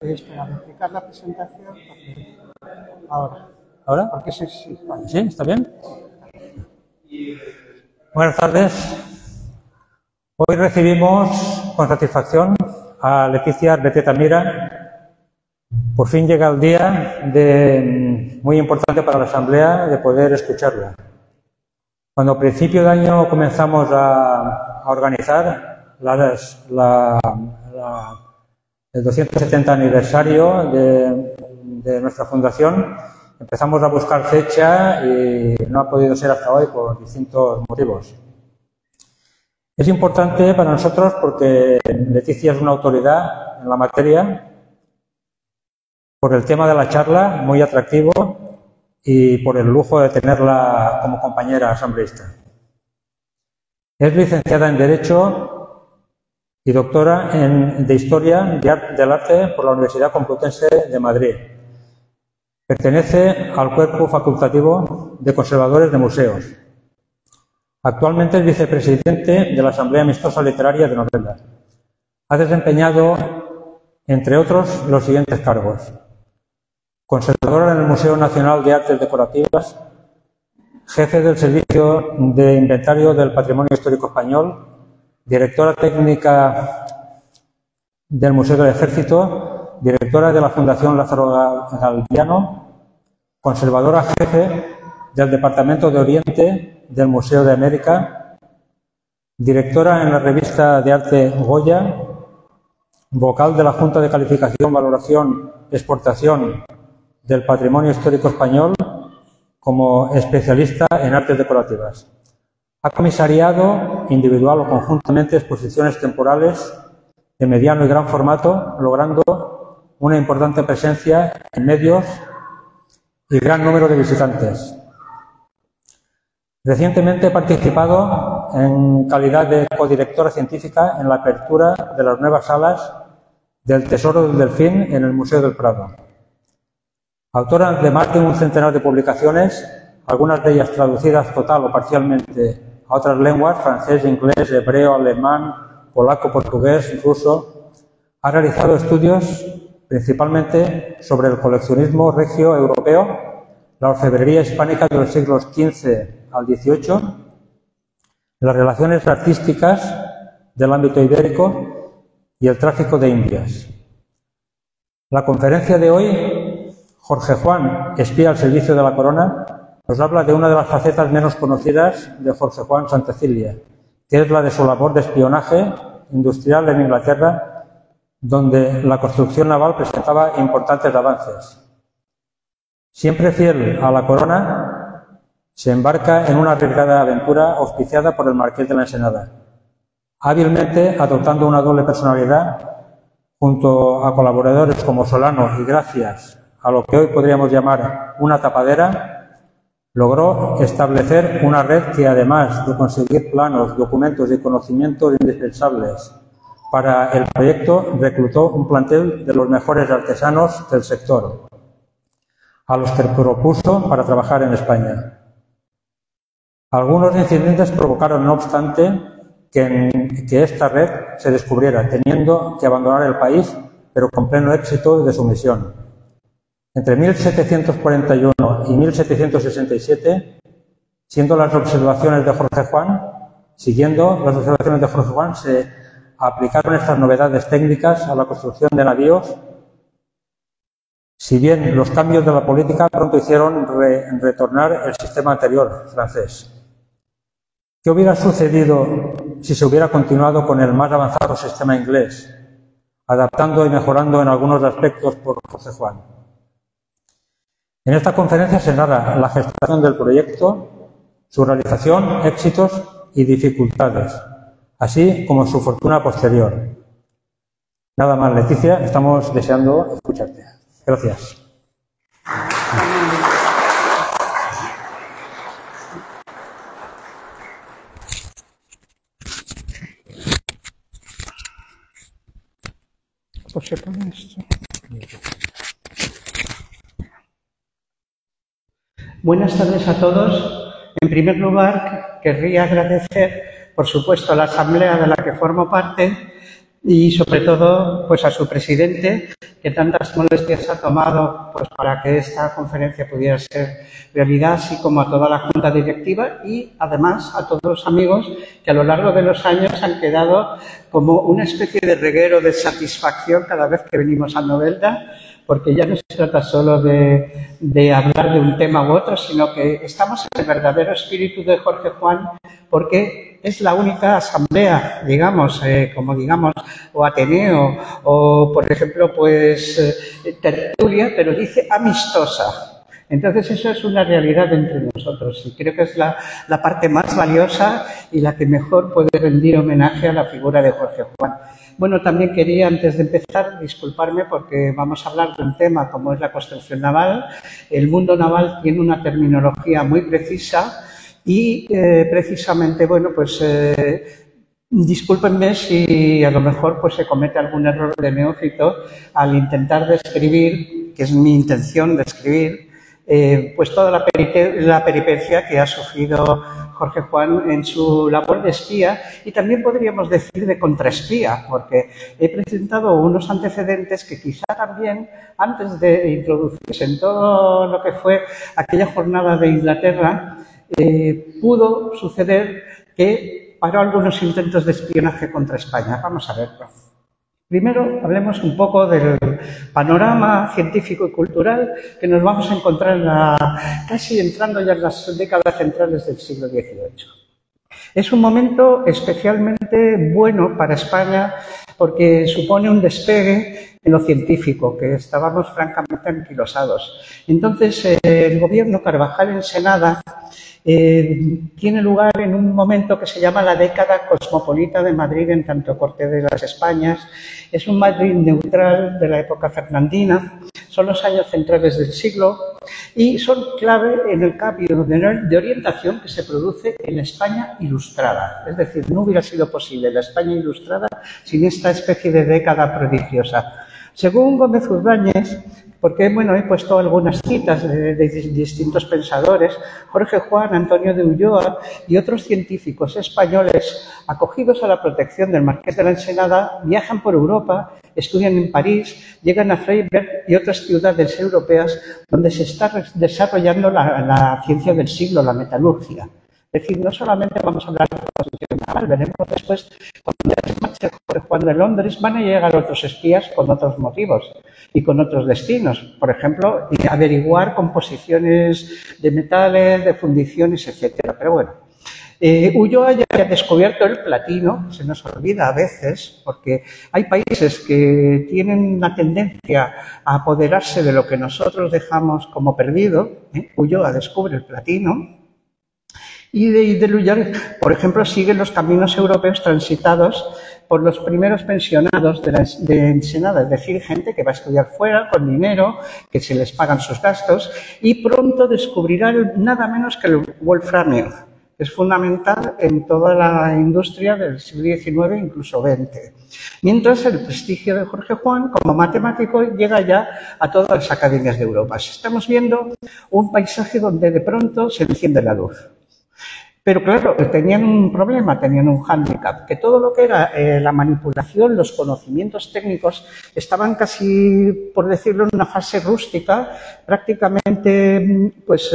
Espera, explicar la presentación. Ahora. ¿Ahora? Porque sí, vale. ¿Sí? ¿Está bien? Buenas tardes. Hoy recibimos con satisfacción a Leticia Arveteta Mira. Por fin llega el día muy importante para la Asamblea de poder escucharla. Cuando a principio de año comenzamos a organizar el 270 aniversario de nuestra fundación, empezamos a buscar fecha y no ha podido ser hasta hoy por distintos motivos. Es importante para nosotros porque Leticia es una autoridad en la materia, por el tema de la charla, muy atractivo, y por el lujo de tenerla como compañera asambleísta. Es licenciada en Derecho y doctora de Historia del Arte por la Universidad Complutense de Madrid. Pertenece al cuerpo facultativo de conservadores de museos. Actualmente es vicepresidente de la Asamblea Amistosa Literaria de Novela. Ha desempeñado, entre otros, los siguientes cargos: conservadora en el Museo Nacional de Artes Decorativas, jefe del Servicio de Inventario del Patrimonio Histórico Español, directora técnica del Museo del Ejército, directora de la Fundación Lázaro Galdiano, conservadora jefe del Departamento de Oriente del Museo de América, directora en la revista de arte Goya, vocal de la Junta de Calificación, Valoración, Exportación del Patrimonio Histórico Español como especialista en artes decorativas. Ha comisariado individual o conjuntamente exposiciones temporales de mediano y gran formato, logrando una importante presencia en medios y gran número de visitantes. Recientemente he participado en calidad de codirectora científica en la apertura de las nuevas salas del Tesoro del Delfín en el Museo del Prado. Autora de más de un centenar de publicaciones, algunas de ellas traducidas total o parcialmente a otras lenguas, francés, inglés, hebreo, alemán, polaco, portugués, ruso, ha realizado estudios principalmente sobre el coleccionismo regio europeo, la orfebrería hispánica de los siglos XV al XVIII, las relaciones artísticas del ámbito ibérico y el tráfico de Indias. La conferencia de hoy, Jorge Juan, espía al servicio de la corona, nos habla de una de las facetas menos conocidas de Jorge Juan Santacília, que es la de su labor de espionaje industrial en Inglaterra, donde la construcción naval presentaba importantes avances. Siempre fiel a la corona, se embarca en una arriesgada aventura auspiciada por el Marqués de la Ensenada, hábilmente adoptando una doble personalidad junto a colaboradores como Solano y gracias a lo que hoy podríamos llamar una tapadera, logró establecer una red que, además de conseguir planos, documentos y conocimientos indispensables para el proyecto, reclutó un plantel de los mejores artesanos del sector, a los que propuso para trabajar en España. Algunos incidentes provocaron, no obstante, que esta red se descubriera, teniendo que abandonar el país, pero con pleno éxito de su misión. Entre 1741 y 1767, siguiendo las observaciones de Jorge Juan, se aplicaron estas novedades técnicas a la construcción de navíos, si bien los cambios de la política pronto hicieron retornar el sistema anterior, francés. ¿Qué hubiera sucedido si se hubiera continuado con el más avanzado sistema inglés, adaptando y mejorando en algunos aspectos por Jorge Juan? En esta conferencia se narra la gestación del proyecto, su realización, éxitos y dificultades, así como su fortuna posterior. Nada más, Leticia, estamos deseando escucharte. Gracias. Pues se pone esto. Buenas tardes a todos. En primer lugar, querría agradecer, por supuesto, a la Asamblea de la que formo parte y sobre todo pues a su presidente, que tantas molestias ha tomado pues para que esta conferencia pudiera ser realidad, así como a toda la junta directiva y además a todos los amigos que a lo largo de los años han quedado como una especie de reguero de satisfacción cada vez que venimos a Novelda, porque ya no se trata solo de hablar de un tema u otro, sino que estamos en el verdadero espíritu de Jorge Juan, porque es la única asamblea, digamos, o Ateneo, o por ejemplo, pues tertulia, pero dice amistosa. Entonces eso es una realidad entre nosotros y creo que es la parte más valiosa y la que mejor puede rendir homenaje a la figura de Jorge Juan. Bueno, también quería, antes de empezar, disculparme porque vamos a hablar de un tema como es la construcción naval. El mundo naval tiene una terminología muy precisa y precisamente, bueno, pues discúlpenme si a lo mejor pues se comete algún error de neófito al intentar describir, que es mi intención describir, pues toda la peripecia que ha sufrido Jorge Juan en su labor de espía y también podríamos decir de contraespía, porque he presentado unos antecedentes que quizá también antes de introducirse en todo lo que fue aquella jornada de Inglaterra, pudo suceder que paró algunos intentos de espionaje contra España. Vamos a verlo. Primero, hablemos un poco del panorama científico y cultural que nos vamos a encontrar casi entrando ya en las décadas centrales del siglo XVIII. Es un momento especialmente bueno para España porque supone un despegue en lo científico, que estábamos francamente anquilosados. Entonces, el gobierno Carvajal Ensenada tiene lugar en un momento que se llama la década cosmopolita de Madrid en tanto corte de las Españas. Es un Madrid neutral de la época fernandina, son los años centrales del siglo y son clave en el cambio de orientación que se produce en la España ilustrada. Es decir, no hubiera sido posible la España ilustrada sin esta especie de década prodigiosa. Según Gómez Urbáñez, porque bueno, he puesto algunas citas de distintos pensadores, Jorge Juan, Antonio de Ulloa y otros científicos españoles acogidos a la protección del Marqués de la Ensenada viajan por Europa, estudian en París, llegan a Freiberg y otras ciudades europeas donde se está desarrollando la ciencia del siglo, la metalurgia. Es decir, no solamente vamos a hablar de construcción naval, veremos después, cuando ya se marche Jorge Juan de Londres, van a llegar otros espías con otros motivos y con otros destinos. Por ejemplo, averiguar composiciones de metales, de fundiciones, etcétera. Pero bueno, Ulloa ya ha descubierto el platino, se nos olvida a veces, porque hay países que tienen una tendencia a apoderarse de lo que nosotros dejamos como perdido. Ulloa descubre el platino. Y de Ulloa, por ejemplo, siguen los caminos europeos transitados por los primeros pensionados de Ensenada, es decir, gente que va a estudiar fuera con dinero, que se les pagan sus gastos, y pronto descubrirán nada menos que el wolframio, que es fundamental en toda la industria del siglo XIX, incluso XX. Mientras el prestigio de Jorge Juan como matemático llega ya a todas las academias de Europa. Estamos viendo un paisaje donde de pronto se enciende la luz. Pero claro, tenían un problema, tenían un hándicap, que todo lo que era la manipulación, los conocimientos técnicos, estaban casi, por decirlo, en una fase rústica, prácticamente, pues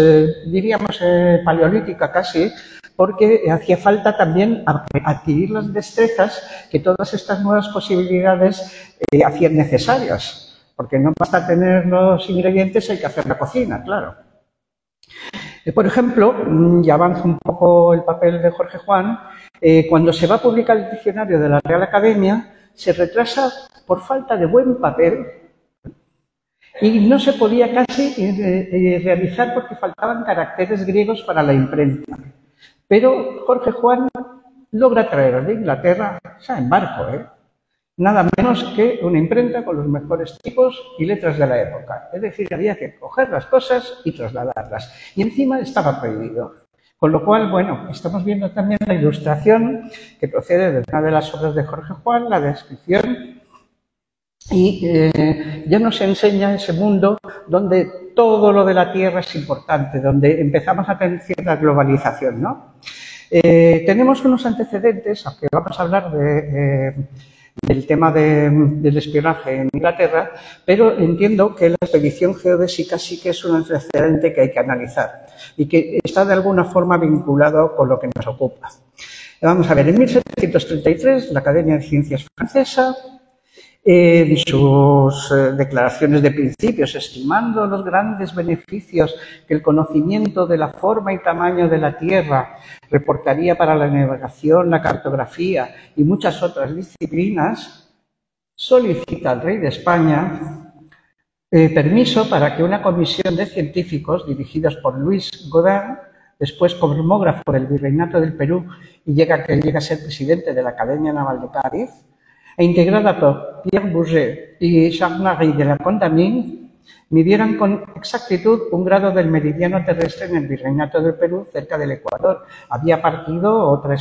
diríamos paleolítica casi, porque hacía falta también adquirir las destrezas que todas estas nuevas posibilidades hacían necesarias, porque no basta tener los ingredientes, hay que hacer la cocina, claro. Por ejemplo, y avanza un poco el papel de Jorge Juan, cuando se va a publicar el diccionario de la Real Academia, se retrasa por falta de buen papel y no se podía casi realizar porque faltaban caracteres griegos para la imprenta. Pero Jorge Juan logra traer de Inglaterra, o sea, en barco, nada menos que una imprenta con los mejores tipos y letras de la época. Es decir, había que coger las cosas y trasladarlas. Y encima estaba prohibido. Con lo cual, bueno, estamos viendo también la ilustración que procede de una de las obras de Jorge Juan, la descripción, y ya nos enseña ese mundo donde todo lo de la Tierra es importante, donde empezamos a tener cierta globalización, ¿no? Tenemos unos antecedentes, aunque vamos a hablar de del tema del espionaje en Inglaterra, pero entiendo que la expedición geodésica sí que es un antecedente que hay que analizar y que está de alguna forma vinculado con lo que nos ocupa. Vamos a ver, en 1733 la Academia de Ciencias francesa, en sus declaraciones de principios, estimando los grandes beneficios que el conocimiento de la forma y tamaño de la Tierra reportaría para la navegación, la cartografía y muchas otras disciplinas, solicita al rey de España permiso para que una comisión de científicos dirigidos por Luis Godin, después cosmógrafo del Virreinato del Perú y llega a ser presidente de la Academia Naval de Cádiz, e integrada por Pierre Bourget y Jean-Marie de la Condamine, midieran con exactitud un grado del meridiano terrestre en el Virreinato del Perú, cerca del Ecuador. Había partido otra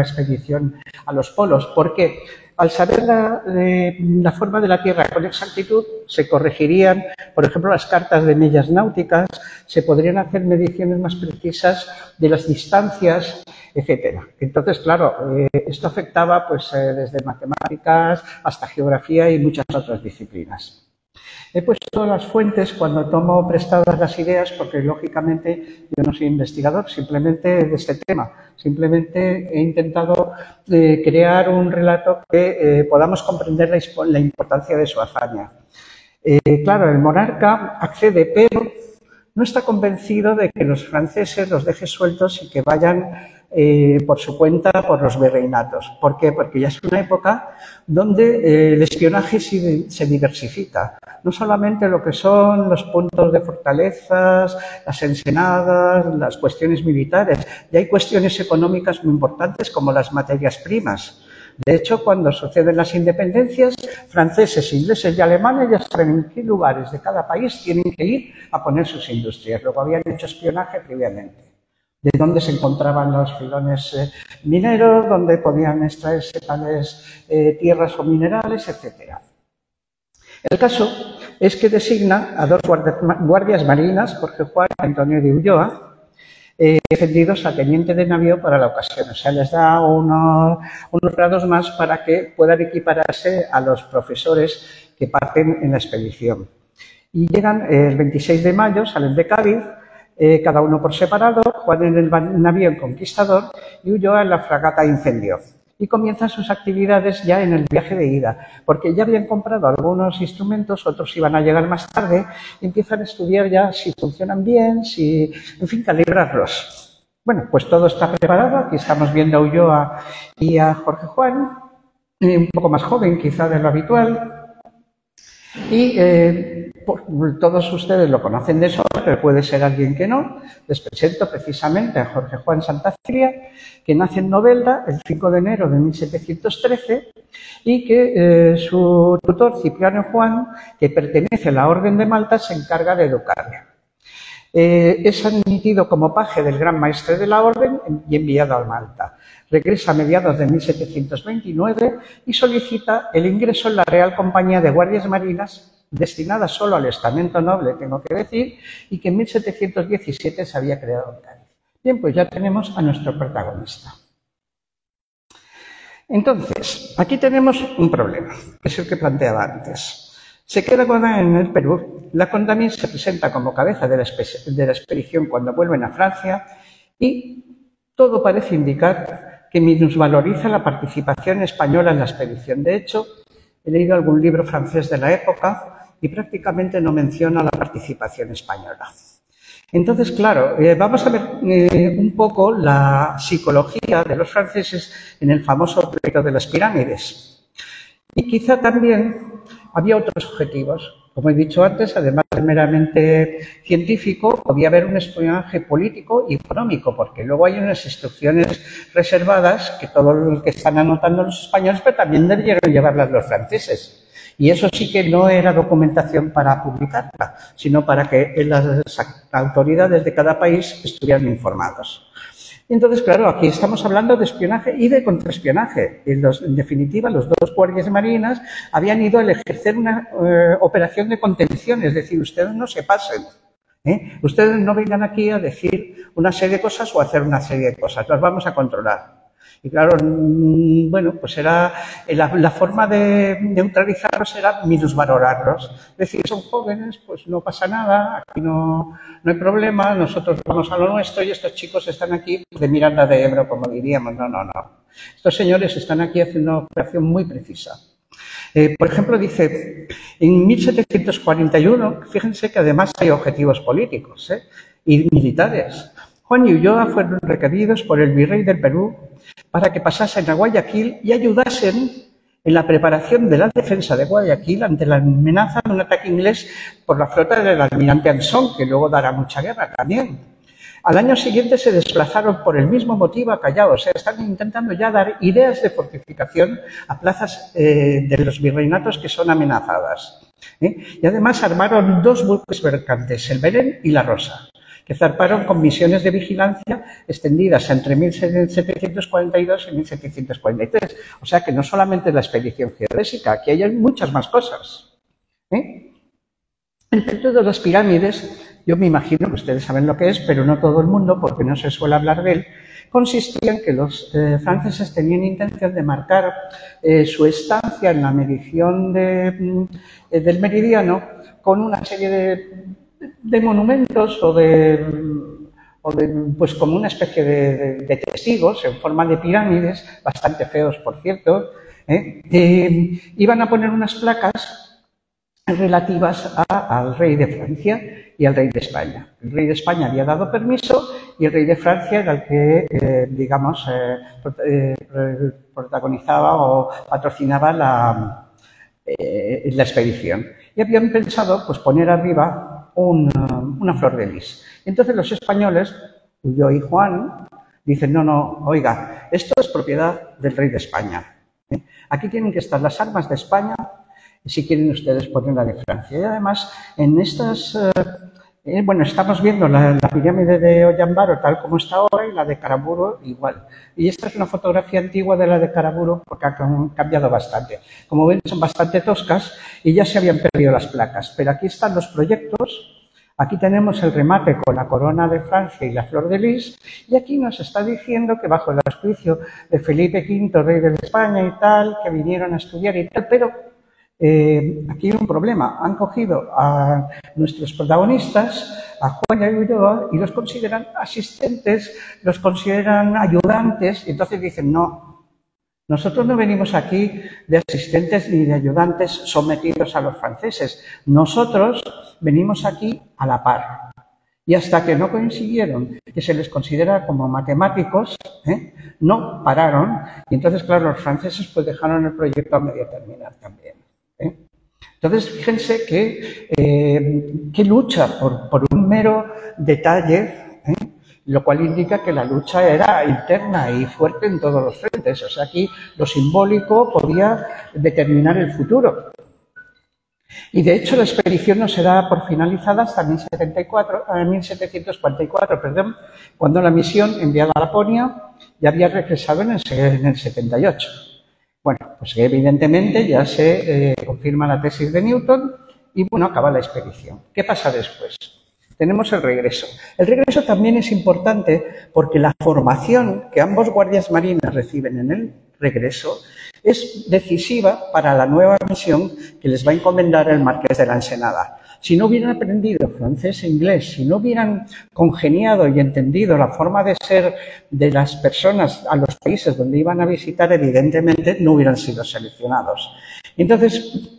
expedición a los polos, porque al saber la forma de la Tierra con exactitud, se corregirían, por ejemplo, las cartas de millas náuticas, se podrían hacer mediciones más precisas de las distancias, etcétera. Entonces, claro, esto afectaba pues desde matemáticas hasta geografía y muchas otras disciplinas. He puesto las fuentes cuando tomo prestadas las ideas porque, lógicamente, yo no soy investigador simplemente de este tema. Simplemente he intentado crear un relato que podamos comprender la importancia de su hazaña. Claro, el monarca accede, pero no está convencido de que los franceses los deje sueltos y que vayan por su cuenta por los virreinatos. ¿Por qué? Porque ya es una época donde el espionaje se diversifica. No solamente lo que son los puntos de fortalezas, las ensenadas, las cuestiones militares. Ya hay cuestiones económicas muy importantes como las materias primas. De hecho, cuando suceden las independencias, franceses, ingleses y alemanes ya saben en qué lugares de cada país tienen que ir a poner sus industrias. Luego habían hecho espionaje previamente. De dónde se encontraban los filones mineros, dónde podían extraerse tales tierras o minerales, etc. El caso es que designa a dos guardias marinas, Jorge Juan y Antonio de Ulloa, ascendidos a teniente de navío para la ocasión. O sea, les da unos grados más para que puedan equipararse a los profesores que parten en la expedición. Y llegan el 26 de mayo, salen de Cádiz, cada uno por separado, Juan en el navío El Conquistador y Ulloa en la fragata Incendio. Y comienzan sus actividades ya en el viaje de ida, porque ya habían comprado algunos instrumentos, otros iban a llegar más tarde, y empiezan a estudiar ya si funcionan bien, en fin, calibrarlos. Bueno, pues todo está preparado. Aquí estamos viendo a Ulloa y a Jorge Juan, un poco más joven quizá de lo habitual. Y todos ustedes lo conocen de sobra, pero puede ser alguien que no. Les presento precisamente a Jorge Juan Santacília, que nace en Novelda el 5 de enero de 1713 y que su tutor Cipriano Juan, que pertenece a la Orden de Malta, se encarga de educarle. Es admitido como paje del Gran Maestre de la Orden y enviado a Malta. Regresa a mediados de 1729 y solicita el ingreso en la Real Compañía de Guardias Marinas, destinada solo al estamento noble, tengo que decir, y que en 1717 se había creado en Cádiz. Bien, pues ya tenemos a nuestro protagonista. Entonces, aquí tenemos un problema, que es el que planteaba antes. Se queda en el Perú, la Condamine se presenta como cabeza de la expedición cuando vuelven a Francia y todo parece indicar que minusvaloriza la participación española en la expedición. De hecho, he leído algún libro francés de la época y prácticamente no menciona la participación española. Entonces, claro, vamos a ver un poco la psicología de los franceses en el famoso pleito de las pirámides. Y quizá también había otros objetivos. Como he dicho antes, además de meramente científico, podía haber un espionaje político y económico, porque luego hay unas instrucciones reservadas que todos los que están anotando los españoles, pero también debieron llevarlas los franceses. Y eso sí que no era documentación para publicarla, sino para que las autoridades de cada país estuvieran informados. Entonces, claro, aquí estamos hablando de espionaje y de contraespionaje. En definitiva, los dos guardias marinas habían ido a ejercer una operación de contención, es decir, ustedes no se pasen. Ustedes no vengan aquí a decir una serie de cosas o a hacer una serie de cosas, las vamos a controlar. Y claro, bueno, pues era la forma de neutralizarlos era minusvalorarlos. Es decir, son jóvenes, pues no pasa nada, aquí no hay problema, nosotros vamos a lo nuestro y estos chicos están aquí de Miranda de Ebro, como diríamos. No. Estos señores están aquí haciendo una operación muy precisa. Por ejemplo, dice, en 1741, fíjense que además hay objetivos políticos y militares. Juan y Ulloa fueron requeridos por el virrey del Perú para que pasasen a Guayaquil y ayudasen en la preparación de la defensa de Guayaquil ante la amenaza de un ataque inglés por la flota del almirante Anson, que luego dará mucha guerra también. Al año siguiente se desplazaron por el mismo motivo a Callao, o sea, están intentando ya dar ideas de fortificación a plazas de los virreinatos que son amenazadas. Y además armaron 2 buques mercantes, el Belén y la Rosa, que zarparon con misiones de vigilancia extendidas entre 1742 y 1743. O sea que no solamente la expedición geodésica, aquí hay muchas más cosas. El periodo de las pirámides, yo me imagino que ustedes saben lo que es, pero no todo el mundo, porque no se suele hablar de él, consistía en que los franceses tenían intención de marcar su estancia en la medición del meridiano con una serie de monumentos pues como una especie de testigos en forma de pirámides, bastante feos por cierto, iban a poner unas placas relativas al rey de Francia y al rey de España. El rey de España había dado permiso y el rey de Francia era el que, digamos, protagonizaba o patrocinaba la expedición. Y habían pensado pues poner arriba una flor de lis. Entonces los españoles, Ulloa y Juan, dicen, no, oiga, esto es propiedad del rey de España. Aquí tienen que estar las armas de España, si quieren ustedes poner la de Francia. Y además, en estas, bueno, estamos viendo la pirámide de Ollambaro tal como está ahora y la de Caraburo igual. Y esta es una fotografía antigua de la de Caraburo porque ha cambiado bastante. Como ven, son bastante toscas y ya se habían perdido las placas. Pero aquí están los proyectos. Aquí tenemos el remate con la corona de Francia y la flor de lis, y aquí nos está diciendo que bajo el auspicio de Felipe V, rey de España y tal, que vinieron a estudiar y tal, pero aquí hay un problema. Han cogido a nuestros protagonistas, a Juan y a Ulloa, y los consideran asistentes, los consideran ayudantes, y entonces dicen, no, nosotros no venimos aquí de asistentes ni de ayudantes sometidos a los franceses, nosotros venimos aquí a la par. Y hasta que no consiguieron que se les considera como matemáticos, no pararon. Y entonces, claro, los franceses pues dejaron el proyecto a medio terminar también. Entonces, fíjense que lucha por un mero detalle, lo cual indica que la lucha era interna y fuerte en todos los frentes. O sea, aquí lo simbólico podía determinar el futuro. Y de hecho la expedición no se da por finalizada hasta 1744, cuando la misión enviada a Laponia ya había regresado en el 78. Bueno, pues evidentemente ya se confirma la tesis de Newton y bueno, acaba la expedición. ¿Qué pasa después? Tenemos el regreso. El regreso también es importante porque la formación que ambos guardias marinas reciben en el regreso es decisiva para la nueva misión que les va a encomendar el Marqués de la Ensenada. Si no hubieran aprendido francés e inglés, si no hubieran congeniado y entendido la forma de ser de las personas a los países donde iban a visitar, evidentemente no hubieran sido seleccionados. Entonces,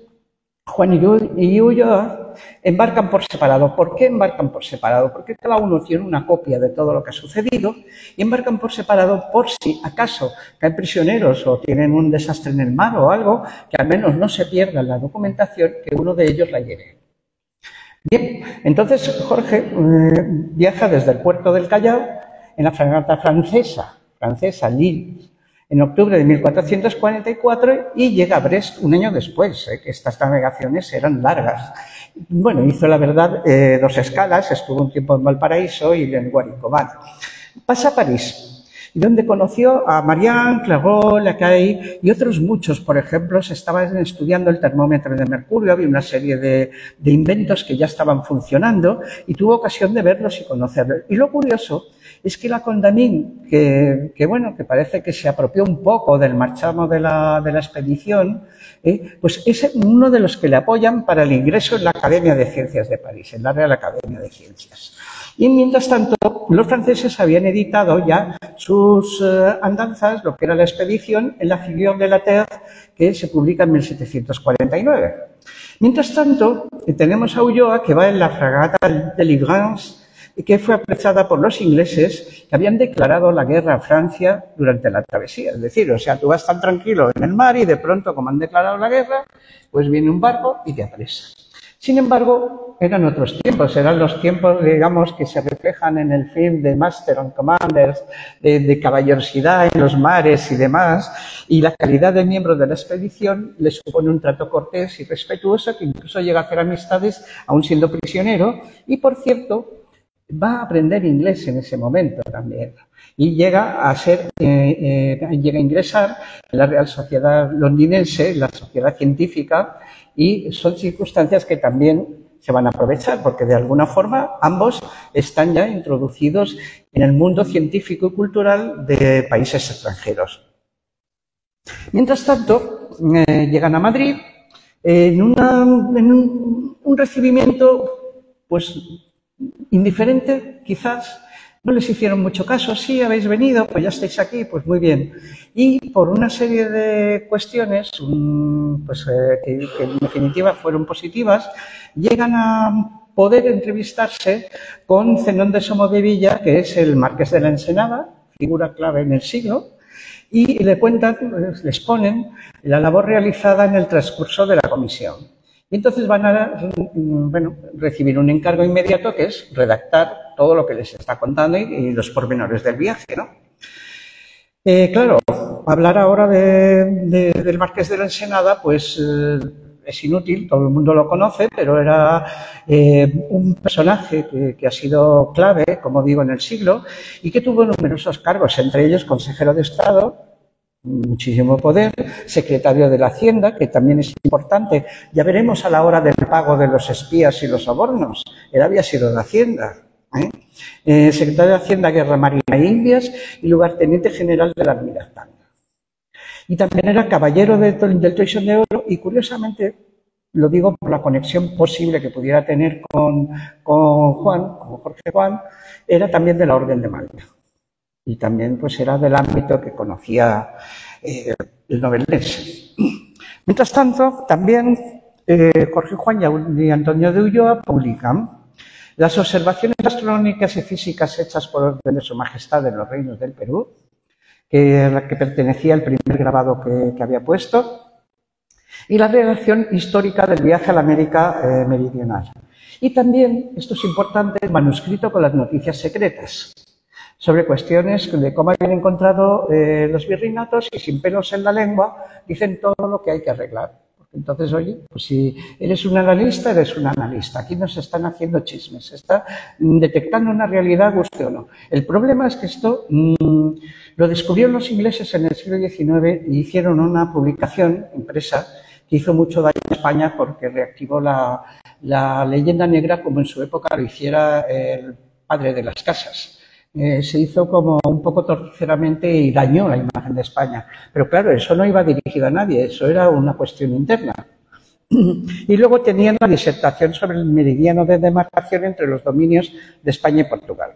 Juan y Ulloa embarcan por separado. ¿Por qué embarcan por separado? Porque cada uno tiene una copia de todo lo que ha sucedido y embarcan por separado por si acaso caen prisioneros o tienen un desastre en el mar o algo, que al menos no se pierda la documentación, que uno de ellos la lleve. Bien, entonces Jorge viaja desde el puerto del Callao en la fragata francesa Lille, en octubre de 1444 y llega a Brest un año después, que estas navegaciones eran largas. Bueno, hizo la verdad 2 escalas, estuvo un tiempo en Valparaíso y en Guaricomán. Pasa a París y donde conoció a Marianne, Clairaut, Lacaille y otros muchos. Por ejemplo, se estaban estudiando el termómetro de mercurio, había una serie de inventos que ya estaban funcionando y tuvo ocasión de verlos y conocerlos. Y lo curioso es que la Condamine, que parece que se apropió un poco del marchamo de la expedición, pues es uno de los que le apoyan para el ingreso en la Academia de Ciencias de París, en la Real Academia de Ciencias. Y mientras tanto, los franceses habían editado ya sus andanzas, lo que era la expedición, en la Figure de la Terre, que se publica en 1749. Mientras tanto, tenemos a Ulloa, que va en la fragata Delivrance, y que fue apresada por los ingleses, que habían declarado la guerra a Francia durante la travesía. Es decir, o sea, tú vas tan tranquilo en el mar y de pronto, como han declarado la guerra, pues viene un barco y te apresa. Sin embargo, eran otros tiempos, eran los tiempos, digamos, que se reflejan en el film de Master and Commanders, de caballerosidad en los mares y demás, y la calidad de miembros de la expedición le supone un trato cortés y respetuoso que incluso llega a hacer amistades aún siendo prisionero, y por cierto, va a aprender inglés en ese momento también y llega a ingresar en la Real Sociedad Londinense, la Sociedad Científica, y son circunstancias que también se van a aprovechar porque de alguna forma ambos están ya introducidos en el mundo científico y cultural de países extranjeros. Mientras tanto, llegan a Madrid en un recibimiento pues indiferente, quizás. No les hicieron mucho caso. Sí, habéis venido, pues ya estáis aquí, pues muy bien. Y por una serie de cuestiones, que en definitiva fueron positivas, llegan a poder entrevistarse con Zenón de Somodevilla, que es el marqués de la Ensenada, figura clave en el siglo, y le cuentan, les ponen la labor realizada en el transcurso de la comisión. Y entonces van a recibir un encargo inmediato que es redactar todo lo que les está contando y los pormenores del viaje, ¿no? Claro, hablar ahora del Marqués de la Ensenada, pues es inútil, todo el mundo lo conoce, pero era un personaje que ha sido clave, como digo, en el siglo y que tuvo numerosos cargos, entre ellos consejero de Estado, muchísimo poder, secretario de la Hacienda, que también es importante. Ya veremos a la hora del pago de los espías y los sobornos. Él había sido de Hacienda. Secretario de Hacienda, Guerra Marina e Indias y lugarteniente general de la Almirantazgo. Y también era caballero del Toisón de Oro y, curiosamente, lo digo por la conexión posible que pudiera tener con Jorge Juan, era también de la Orden de Malta. Y también pues era del ámbito que conocía el noveldense. Mientras tanto, también Jorge Juan y Antonio de Ulloa publican las observaciones astronómicas y físicas hechas por orden de Su Majestad en los Reinos del Perú, a la que pertenecía el primer grabado que había puesto, y la redacción histórica del viaje a la América meridional. Y también, esto es importante, el manuscrito con las noticias secretas, sobre cuestiones de cómo habían encontrado los virreinatos y sin pelos en la lengua dicen todo lo que hay que arreglar. Porque entonces, oye, pues si eres un analista, eres un analista. Aquí nos están haciendo chismes, se está detectando una realidad, guste o no. El problema es que esto lo descubrieron los ingleses en el siglo XIX y hicieron una publicación impresa que hizo mucho daño a España porque reactivó la leyenda negra como en su época lo hiciera el padre de las casas. Se hizo como un poco torticeramente y dañó la imagen de España. Pero claro, eso no iba dirigido a nadie, eso era una cuestión interna. Y luego tenían la disertación sobre el meridiano de demarcación entre los dominios de España y Portugal,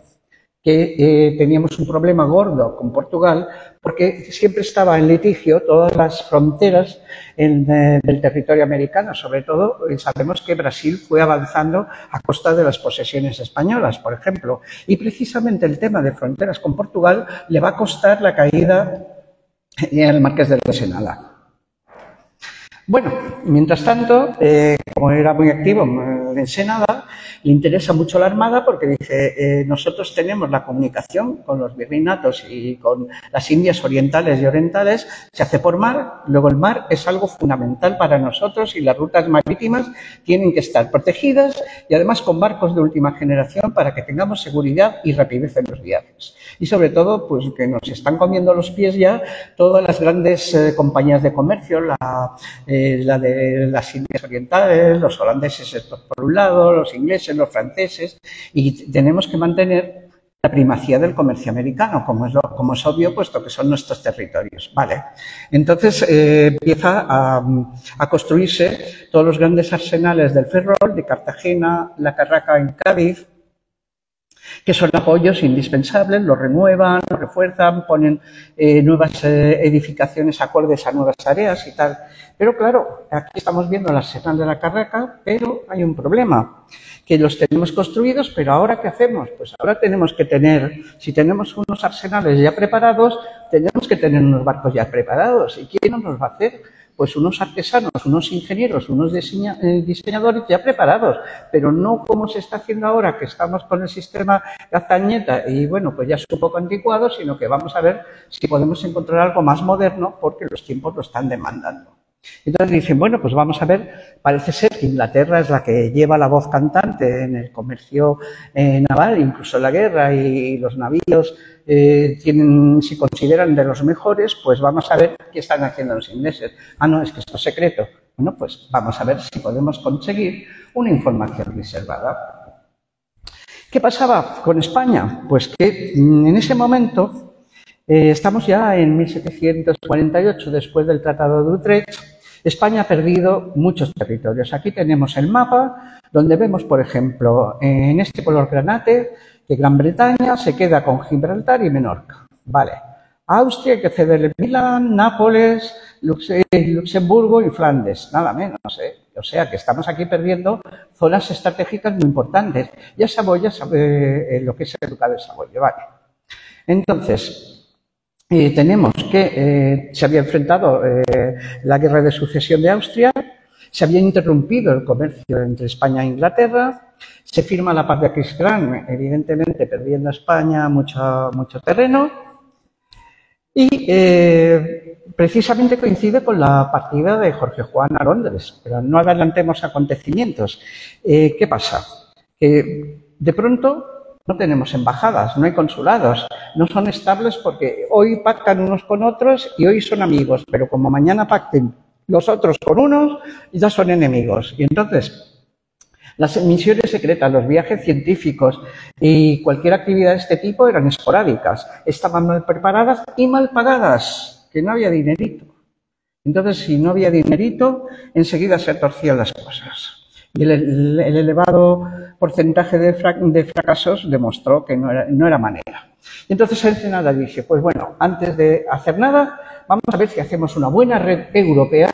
que teníamos un problema gordo con Portugal porque siempre estaba en litigio todas las fronteras del territorio americano. Sobre todo, sabemos que Brasil fue avanzando a costa de las posesiones españolas, por ejemplo, y precisamente el tema de fronteras con Portugal le va a costar la caída al Marqués de la Ensenada. Bueno, mientras tanto, como era muy activo en Ensenada, le interesa mucho la Armada porque dice, nosotros tenemos la comunicación con los virreinatos y con las Indias orientales y orientales, se hace por mar, luego el mar es algo fundamental para nosotros y las rutas marítimas tienen que estar protegidas y además con barcos de última generación para que tengamos seguridad y rapidez en los viajes. Y sobre todo, pues que nos están comiendo los pies ya todas las grandes compañías de comercio, la de las Indias Orientales, los holandeses estos por un lado, los ingleses, los franceses, y tenemos que mantener la primacía del comercio americano, como es obvio, puesto que son nuestros territorios. Vale. Entonces empieza a construirse todos los grandes arsenales del Ferrol, de Cartagena, la Carraca en Cádiz, que son apoyos indispensables, los renuevan, los refuerzan, ponen nuevas edificaciones acordes a nuevas áreas y tal. Pero claro, aquí estamos viendo el arsenal de la Carraca, pero hay un problema, que los tenemos construidos, pero ¿ahora qué hacemos? Pues ahora tenemos que tener, si tenemos unos arsenales ya preparados, tenemos que tener unos barcos ya preparados. ¿Y quién nos va a hacer? Pues unos artesanos, unos ingenieros, unos diseñadores ya preparados, pero no como se está haciendo ahora, que estamos con el sistema Castañeta y bueno, pues ya es un poco anticuado, sino que vamos a ver si podemos encontrar algo más moderno porque los tiempos lo están demandando. Entonces dicen, bueno, pues vamos a ver, parece ser que Inglaterra es la que lleva la voz cantante en el comercio naval, incluso en la guerra, y los navíos se consideran de los mejores, pues vamos a ver qué están haciendo los ingleses. Ah, no, es que esto es secreto. Bueno, pues vamos a ver si podemos conseguir una información reservada. ¿Qué pasaba con España? Pues que en ese momento estamos ya en 1748, después del Tratado de Utrecht. España ha perdido muchos territorios. Aquí tenemos el mapa, donde vemos, por ejemplo, en este color granate, que Gran Bretaña se queda con Gibraltar y Menorca. Vale. Austria hay que cederle Milán, Nápoles, Luxemburgo y Flandes, nada menos. O sea que estamos aquí perdiendo zonas estratégicas muy importantes. Ya Saboya sabe lo que es el Ducado de Saboya. Vale. Entonces, tenemos que se había enfrentado la guerra de sucesión de Austria, se había interrumpido el comercio entre España e Inglaterra, se firma la paz de Aquisgrán, evidentemente perdiendo España mucho terreno, y precisamente coincide con la partida de Jorge Juan a Londres, pero no adelantemos acontecimientos. ¿Qué pasa? Que de pronto no tenemos embajadas, no hay consulados, no son estables porque hoy pactan unos con otros y hoy son amigos, pero como mañana pacten los otros con unos, ya son enemigos. Y entonces, las misiones secretas, los viajes científicos y cualquier actividad de este tipo eran esporádicas, estaban mal preparadas y mal pagadas, que no había dinerito. Entonces, si no había dinerito, enseguida se torcían las cosas. Y el elevado porcentaje de fracasos demostró que no era manera. Entonces Ensenada dice, pues bueno, antes de hacer nada, vamos a ver si hacemos una buena red europea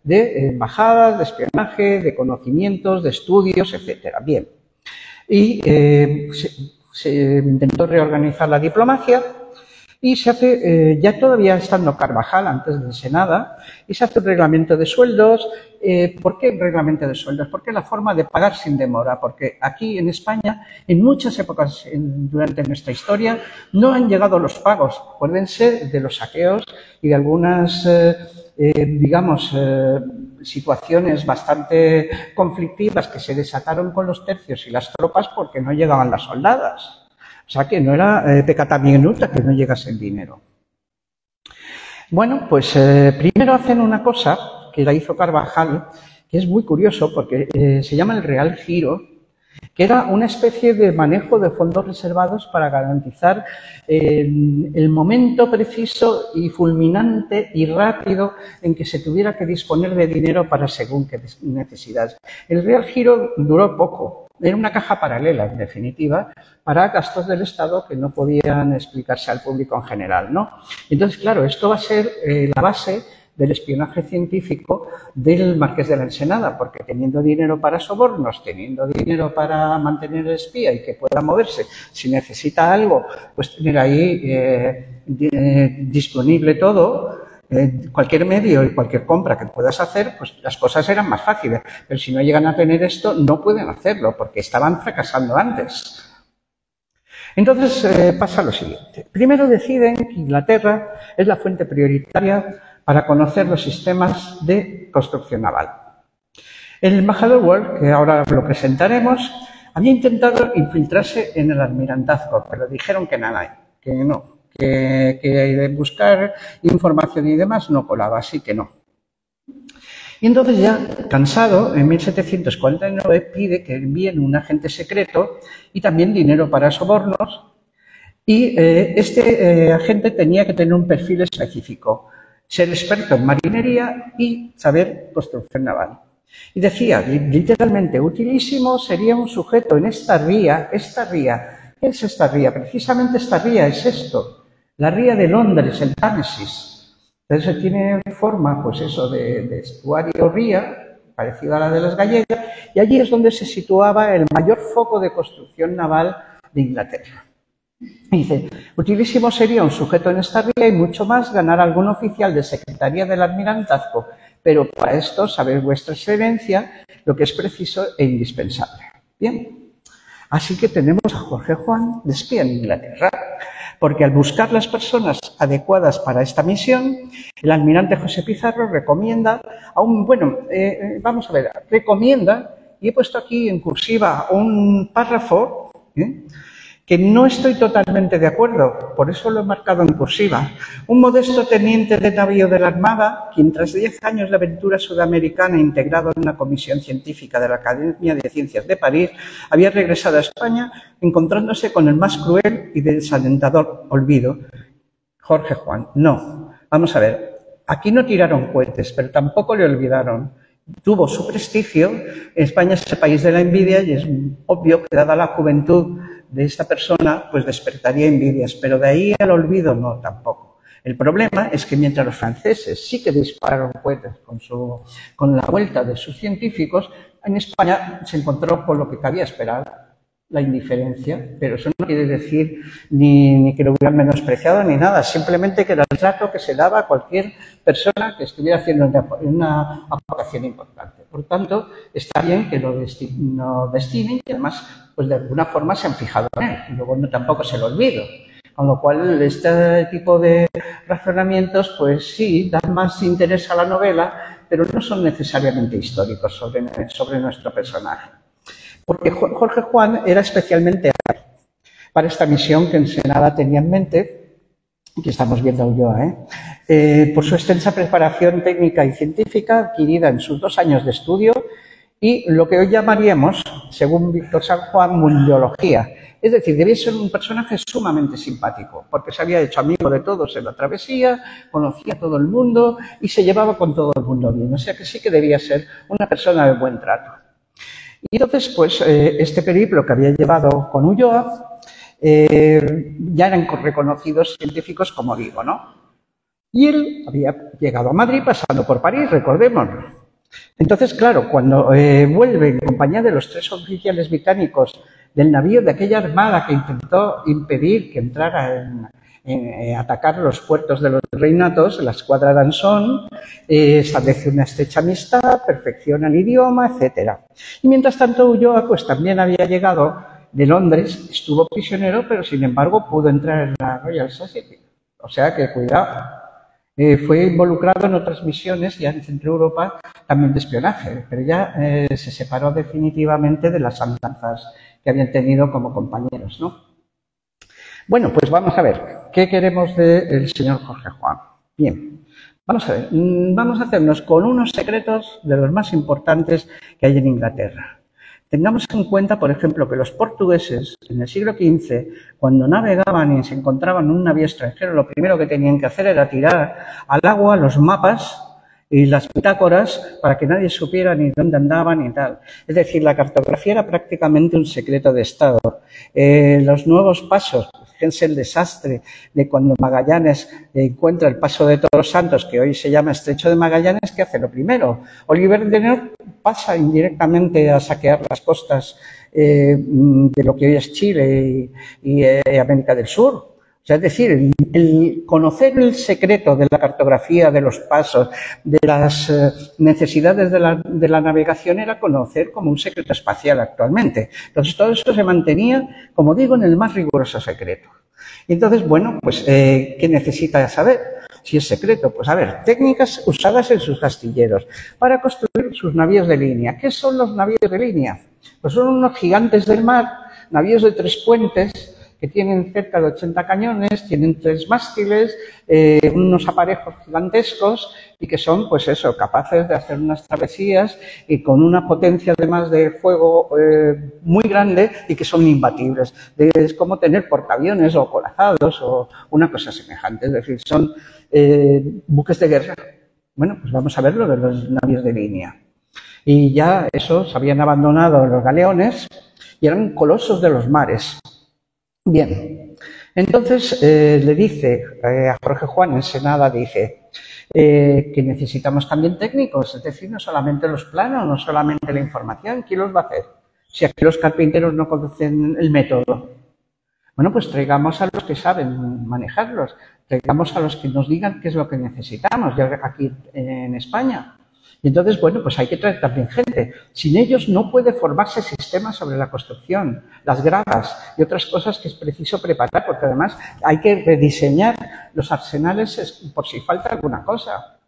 de embajadas, de espionaje, de conocimientos, de estudios, etcétera. Bien. Y se intentó reorganizar la diplomacia y se hace, ya todavía estando Carvajal, antes de Ensenada, y se hace un reglamento de sueldos. ¿Por qué reglamento de sueldos? Porque la forma de pagar sin demora, porque aquí en España, en muchas épocas durante nuestra historia, no han llegado los pagos. Pueden ser de los saqueos y de algunas, situaciones bastante conflictivas que se desataron con los tercios y las tropas porque no llegaban las soldadas. O sea que no era peccata minuta que no llegase el dinero. Bueno, pues primero hacen una cosa que la hizo Carvajal, que es muy curioso porque se llama el Real Giro, que era una especie de manejo de fondos reservados para garantizar el momento preciso y fulminante y rápido en que se tuviera que disponer de dinero para según qué necesidades. El Real Giro duró poco. Era una caja paralela, en definitiva, para gastos del Estado que no podían explicarse al público en general, ¿no? Entonces, claro, esto va a ser la base del espionaje científico del Marqués de la Ensenada, porque teniendo dinero para sobornos, teniendo dinero para mantener el espía y que pueda moverse, si necesita algo, pues tener ahí disponible todo, cualquier medio y cualquier compra que puedas hacer, pues las cosas eran más fáciles. Pero si no llegan a tener esto, no pueden hacerlo, porque estaban fracasando antes. Entonces pasa lo siguiente. Primero deciden que Inglaterra es la fuente prioritaria para conocer los sistemas de construcción naval. El embajador Ward, que ahora lo presentaremos, había intentado infiltrarse en el almirantazgo, pero dijeron que nada. que no, que buscar información y demás no colaba, así que no. Y entonces ya, cansado, en 1749 pide que envíen un agente secreto y también dinero para sobornos, y este agente tenía que tener un perfil específico, ser experto en marinería y saber construcción naval. Y decía, literalmente, utilísimo sería un sujeto en esta ría. ¿Qué es esta ría? Precisamente esta ría es esto, la ría de Londres, el Támesis. Entonces tiene forma, pues eso, de estuario ría, parecida a la de las gallegas, y allí es donde se situaba el mayor foco de construcción naval de Inglaterra. Y dice, utilísimo sería un sujeto en esta ría y mucho más ganar algún oficial de secretaría del almirantazgo, pero para esto saber vuestra excelencia lo que es preciso e indispensable. Bien, así que tenemos a Jorge Juan de espía en Inglaterra, porque al buscar las personas adecuadas para esta misión, el almirante José Pizarro recomienda recomienda, y he puesto aquí en cursiva un párrafo, que no estoy totalmente de acuerdo, por eso lo he marcado en cursiva. Un modesto teniente de navío de la Armada, quien tras 10 años de aventura sudamericana integrado en una comisión científica de la Academia de Ciencias de París, había regresado a España encontrándose con el más cruel y desalentador olvido. Jorge Juan, no. Vamos a ver, aquí no tiraron cohetes, pero tampoco le olvidaron. Tuvo su prestigio. España es el país de la envidia y es obvio que, dada la juventud de esta persona, pues despertaría envidias, pero de ahí al olvido no, tampoco. El problema es que mientras los franceses sí que dispararon cohetes con la vuelta de sus científicos, en España se encontró con lo que cabía esperar, la indiferencia, pero eso no quiere decir ni que lo hubieran menospreciado ni nada, simplemente que era el trato que se daba a cualquier persona que estuviera haciendo una aportación importante. Por tanto, está bien que lo destinen y además, pues de alguna forma se han fijado en él, y luego tampoco se lo olvido. Con lo cual, este tipo de razonamientos, pues sí, dan más interés a la novela, pero no son necesariamente históricos sobre nuestro personaje. Porque Jorge Juan era especialmente hábil para esta misión que Ensenada tenía en mente, que estamos viendo Ulloa, por su extensa preparación técnica y científica adquirida en sus 2 años de estudio y lo que hoy llamaríamos, según Víctor San Juan, mundiología. Es decir, debía ser un personaje sumamente simpático, porque se había hecho amigo de todos en la travesía, conocía a todo el mundo y se llevaba con todo el mundo bien. O sea que sí que debía ser una persona de buen trato. Y entonces, pues, este periplo que había llevado con Ulloa ya eran reconocidos científicos, como digo, ¿no? Y él había llegado a Madrid pasando por París, recordémoslo. Entonces, claro, cuando vuelve en compañía de los 3 oficiales británicos del navío de aquella armada que intentó impedir que entrara en atacar los puertos de los reinatos, la escuadra Danson, establece una estrecha amistad, perfecciona el idioma, etc. Y mientras tanto Ulloa pues también había llegado de Londres, estuvo prisionero, pero sin embargo pudo entrar en la Royal Society. O sea que cuidado. Fue involucrado en otras misiones ya en Centro Europa, también de espionaje, pero ya se separó definitivamente de las andanzas que habían tenido como compañeros, ¿no? Bueno, pues vamos a ver, ¿qué queremos del señor Jorge Juan? Bien, vamos a ver, vamos a hacernos con unos secretos de los más importantes que hay en Inglaterra. Tengamos en cuenta, por ejemplo, que los portugueses en el siglo XV, cuando navegaban y se encontraban en un navío extranjero, lo primero que tenían que hacer era tirar al agua los mapas y las bitácoras para que nadie supiera ni dónde andaban ni tal. Es decir, la cartografía era prácticamente un secreto de Estado. Los nuevos pasos, fíjense el desastre de cuando Magallanes encuentra el paso de Todos los Santos, que hoy se llama Estrecho de Magallanes, ¿qué hace? Lo primero, Oliver de Nort pasa indirectamente a saquear las costas de lo que hoy es Chile y América del Sur. O sea, es decir, el conocer el secreto de la cartografía, de los pasos, de las necesidades de la navegación era conocer como un secreto espacial actualmente. Entonces, todo eso se mantenía, como digo, en el más riguroso secreto. Y entonces, bueno, pues, ¿qué necesita saber? Si es secreto, pues a ver, técnicas usadas en sus astilleros para construir sus navíos de línea. ¿Qué son los navíos de línea? Pues son unos gigantes del mar, navíos de 3 puentes, que tienen cerca de 80 cañones, tienen 3 mástiles, unos aparejos gigantescos y que son, pues eso, capaces de hacer unas travesías y con una potencia además de fuego muy grande y que son imbatibles. Es como tener portaaviones o corazados o una cosa semejante, es decir, son buques de guerra. Bueno, pues vamos a ver lo de los navíos de línea. Y ya esos habían abandonado los galeones y eran colosos de los mares. Bien, entonces le dice a Jorge Juan Ensenada, dice que necesitamos también técnicos, es decir, no solamente los planos, no solamente la información, ¿quién los va a hacer? Si aquí los carpinteros no conocen el método. Bueno, pues traigamos a los que saben manejarlos, traigamos a los que nos digan qué es lo que necesitamos, ya aquí en España. Y entonces, bueno, pues hay que traer también gente. Sin ellos no puede formarse sistemas sobre la construcción, las gradas y otras cosas que es preciso preparar, porque además hay que rediseñar los arsenales por si falta alguna cosa.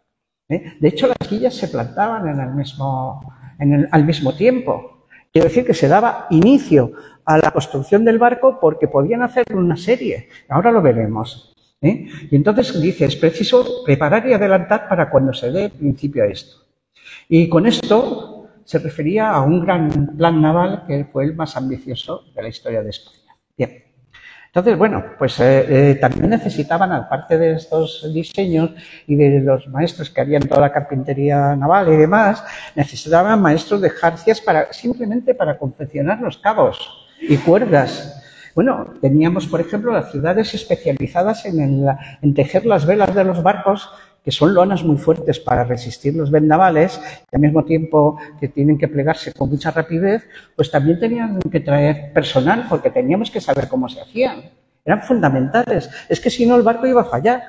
De hecho, las quillas se plantaban al mismo tiempo. Quiero decir que se daba inicio a la construcción del barco porque podían hacer una serie. Ahora lo veremos. Y entonces dice, es preciso preparar y adelantar para cuando se dé principio a esto. Y con esto se refería a un gran plan naval que fue el más ambicioso de la historia de España. Bien. Entonces, bueno, pues también necesitaban, aparte de estos diseños y de los maestros que harían toda la carpintería naval y demás, necesitaban maestros de jarcias simplemente para confeccionar los cabos y cuerdas. Bueno, teníamos, por ejemplo, las ciudades especializadas en tejer las velas de los barcos, que son lonas muy fuertes para resistir los vendavales, y al mismo tiempo que tienen que plegarse con mucha rapidez, pues también tenían que traer personal, porque teníamos que saber cómo se hacían. Eran fundamentales. Es que si no, el barco iba a fallar.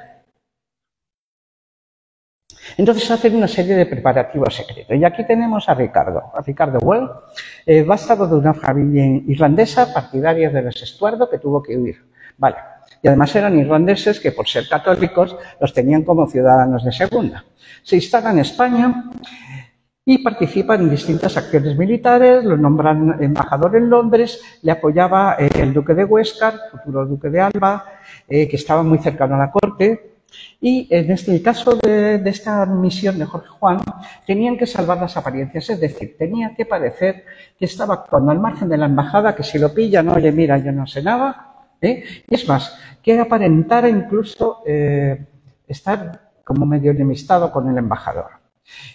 Entonces hacen una serie de preparativos secretos. Y aquí tenemos a Ricardo Well, vástago de una familia irlandesa partidaria de los Estuardo que tuvo que huir. Vale. Y además eran irlandeses que, por ser católicos, los tenían como ciudadanos de segunda. Se instala en España y participa en distintas acciones militares, lo nombran embajador en Londres, le apoyaba el duque de Huéscar, futuro duque de Alba, que estaba muy cercano a la corte. Y en el caso de esta misión de Jorge Juan, tenían que salvar las apariencias, es decir, tenía que parecer que estaba actuando al margen de la embajada, que si lo pillan, oye, mira, yo no sé nada. Y es más, que aparentara incluso estar como medio enemistado con el embajador.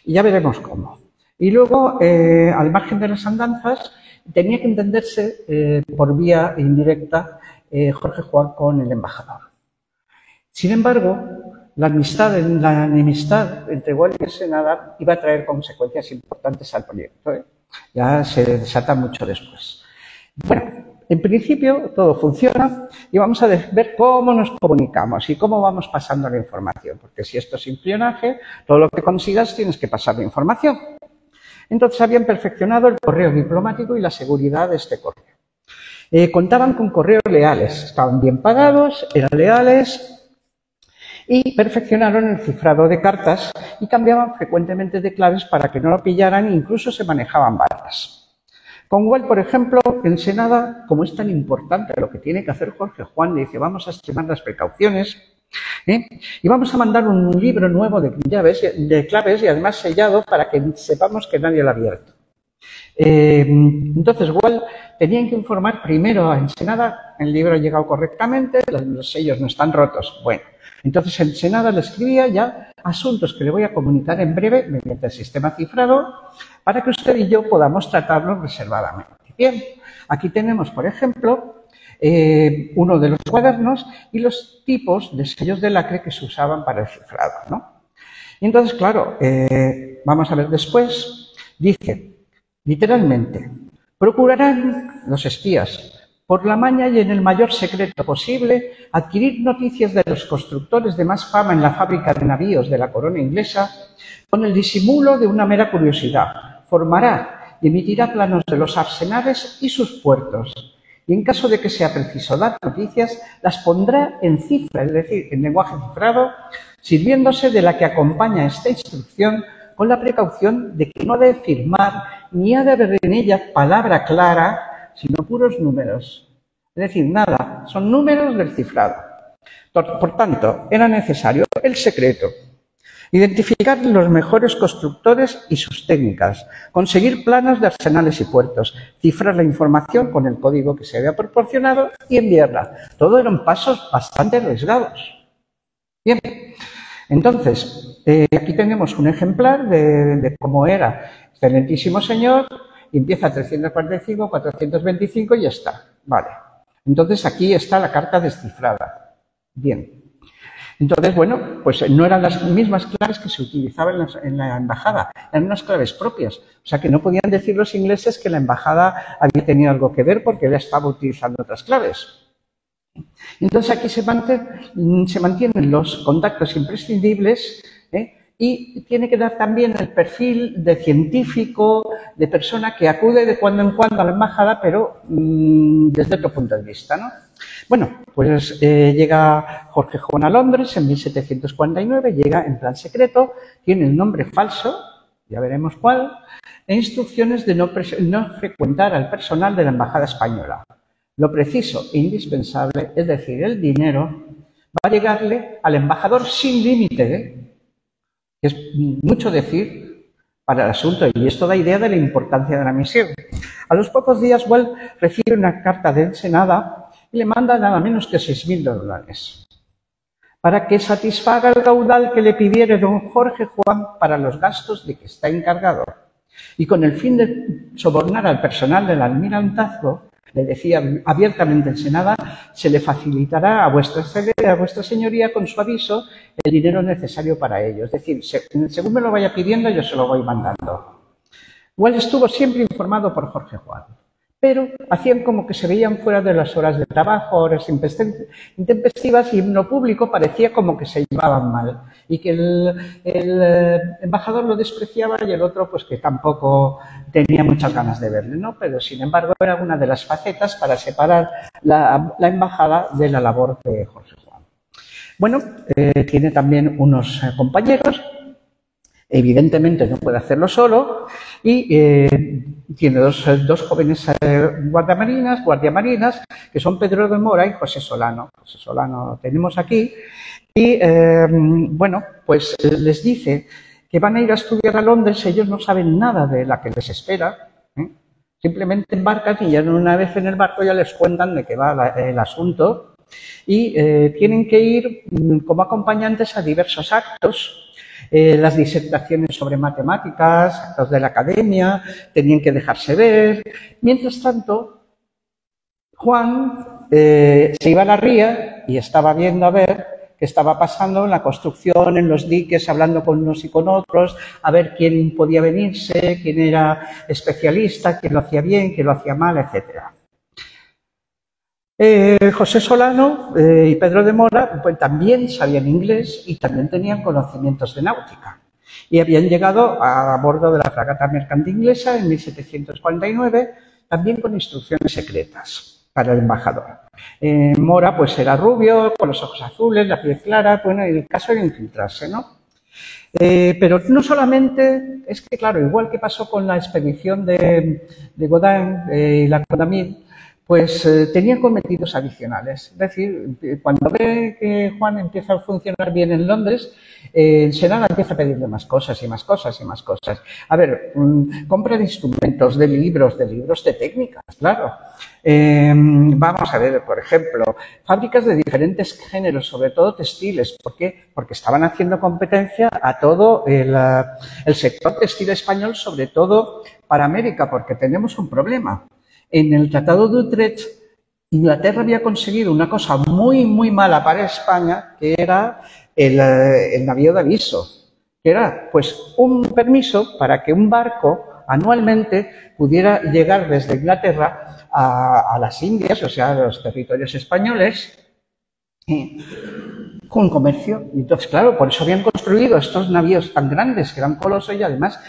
Y ya veremos cómo. Y luego, al margen de las andanzas, tenía que entenderse por vía indirecta Jorge Juan con el embajador. Sin embargo, la enemistad entre Well y Ensenada iba a traer consecuencias importantes al proyecto. Ya se desata mucho después. Bueno, en principio todo funciona y vamos a ver cómo nos comunicamos y cómo vamos pasando la información, porque si esto es espionaje, todo lo que consigas tienes que pasar la información. Entonces habían perfeccionado el correo diplomático y la seguridad de este correo. Contaban con correos leales, estaban bien pagados, eran leales y perfeccionaron el cifrado de cartas y cambiaban frecuentemente de claves para que no lo pillaran e incluso se manejaban barras. Con Well, por ejemplo, Ensenada, como es tan importante lo que tiene que hacer Jorge Juan, le dice, vamos a extremar las precauciones y vamos a mandar un libro nuevo de claves y además sellado para que sepamos que nadie lo ha abierto. Entonces, Well tenían que informar primero a Ensenada, el libro ha llegado correctamente, los sellos no están rotos. Bueno, entonces Ensenada le escribía ya asuntos que le voy a comunicar en breve mediante el sistema cifrado para que usted y yo podamos tratarlos reservadamente. Bien, aquí tenemos, por ejemplo, uno de los cuadernos y los tipos de sellos de lacre que se usaban para el cifrado, ¿no? Y entonces, claro, vamos a ver después, dice, literalmente, procurarán los espías, por la maña y en el mayor secreto posible, adquirir noticias de los constructores de más fama en la fábrica de navíos de la corona inglesa con el disimulo de una mera curiosidad. Formará y emitirá planos de los arsenales y sus puertos. Y en caso de que sea preciso dar noticias, las pondrá en cifra, es decir, en lenguaje cifrado, sirviéndose de la que acompaña esta instrucción con la precaución de que no debe firmar ni ha de haber en ella palabra clara, sino puros números. Es decir, nada, son números del cifrado. Por tanto, era necesario el secreto, identificar los mejores constructores y sus técnicas, conseguir planos de arsenales y puertos, cifrar la información con el código que se había proporcionado y enviarla. Todo eran pasos bastante arriesgados. Bien, entonces, aquí tenemos un ejemplar de cómo era. Excelentísimo señor, y empieza 345, 425 y ya está. Vale. Entonces, aquí está la carta descifrada. Bien. Entonces, bueno, pues no eran las mismas claves que se utilizaban en la embajada, eran unas claves propias. O sea, que no podían decir los ingleses que la embajada había tenido algo que ver porque ella estaba utilizando otras claves. Entonces, aquí se mantienen los contactos imprescindibles, y tiene que dar también el perfil de científico, de persona que acude de cuando en cuando a la embajada, pero desde otro punto de vista, ¿no? Bueno, pues llega Jorge Juan a Londres en 1749, llega en plan secreto, tiene el nombre falso, ya veremos cuál, e instrucciones de no frecuentar al personal de la embajada española. Lo preciso e indispensable, es decir, el dinero, va a llegarle al embajador sin límite, que es mucho decir para el asunto, y esto da idea de la importancia de la misión. A los pocos días, Weld recibe una carta de Ensenada y le manda nada menos que $6.000 para que satisfaga el caudal que le pidiera don Jorge Juan para los gastos de que está encargado. Y con el fin de sobornar al personal del almirantazgo, le decía abiertamente Ensenada, se le facilitará a vuestra señoría con su aviso el dinero necesario para ello. Es decir, según me lo vaya pidiendo, yo se lo voy mandando. Weld estuvo siempre informado por Jorge Juan, pero hacían como que se veían fuera de las horas de trabajo, horas intempestivas, y en lo público parecía como que se llevaban mal y que el embajador lo despreciaba y el otro pues que tampoco tenía muchas ganas de verle, ¿no? Pero sin embargo era una de las facetas para separar la embajada de la labor de Jorge Juan. Bueno, tiene también unos compañeros. Evidentemente no puede hacerlo solo y tiene dos jóvenes guardiamarinas que son Pedro de Mora y José Solano. José Solano lo tenemos aquí y bueno, pues les dice que van a ir a estudiar a Londres, ellos no saben nada de la que les espera, simplemente embarcan y ya una vez en el barco ya les cuentan de qué va el asunto y tienen que ir como acompañantes a diversos actos. Las disertaciones sobre matemáticas, actos de la academia, tenían que dejarse ver. Mientras tanto, Juan se iba a la ría y estaba viendo a ver qué estaba pasando en la construcción, en los diques, hablando con unos y con otros, a ver quién podía venirse, quién era especialista, quién lo hacía bien, quién lo hacía mal, etcétera. José Solano y Pedro de Mora pues, también sabían inglés y también tenían conocimientos de náutica. Y habían llegado a bordo de la fragata mercante inglesa en 1749, también con instrucciones secretas para el embajador. Mora pues era rubio, con los ojos azules, la piel clara, bueno, y el caso era infiltrarse, ¿no? Pero no solamente, es que claro, igual que pasó con la expedición de Godin y la Condamine, pues tenían cometidos adicionales. Es decir, cuando ve que Juan empieza a funcionar bien en Londres, Ensenada empieza a pedirle más cosas y más cosas y más cosas. A ver, compra de instrumentos, de libros de técnicas, claro. Vamos a ver, por ejemplo, fábricas de diferentes géneros, sobre todo textiles. ¿Por qué? Porque estaban haciendo competencia a todo el sector textil español, sobre todo para América, porque tenemos un problema. En el Tratado de Utrecht, Inglaterra había conseguido una cosa muy, muy mala para España, que era el navío de aviso, que era pues un permiso para que un barco anualmente pudiera llegar desde Inglaterra a las Indias, o sea, a los territorios españoles, con comercio. Y entonces, claro, por eso habían construido estos navíos tan grandes, que eran colosos, y además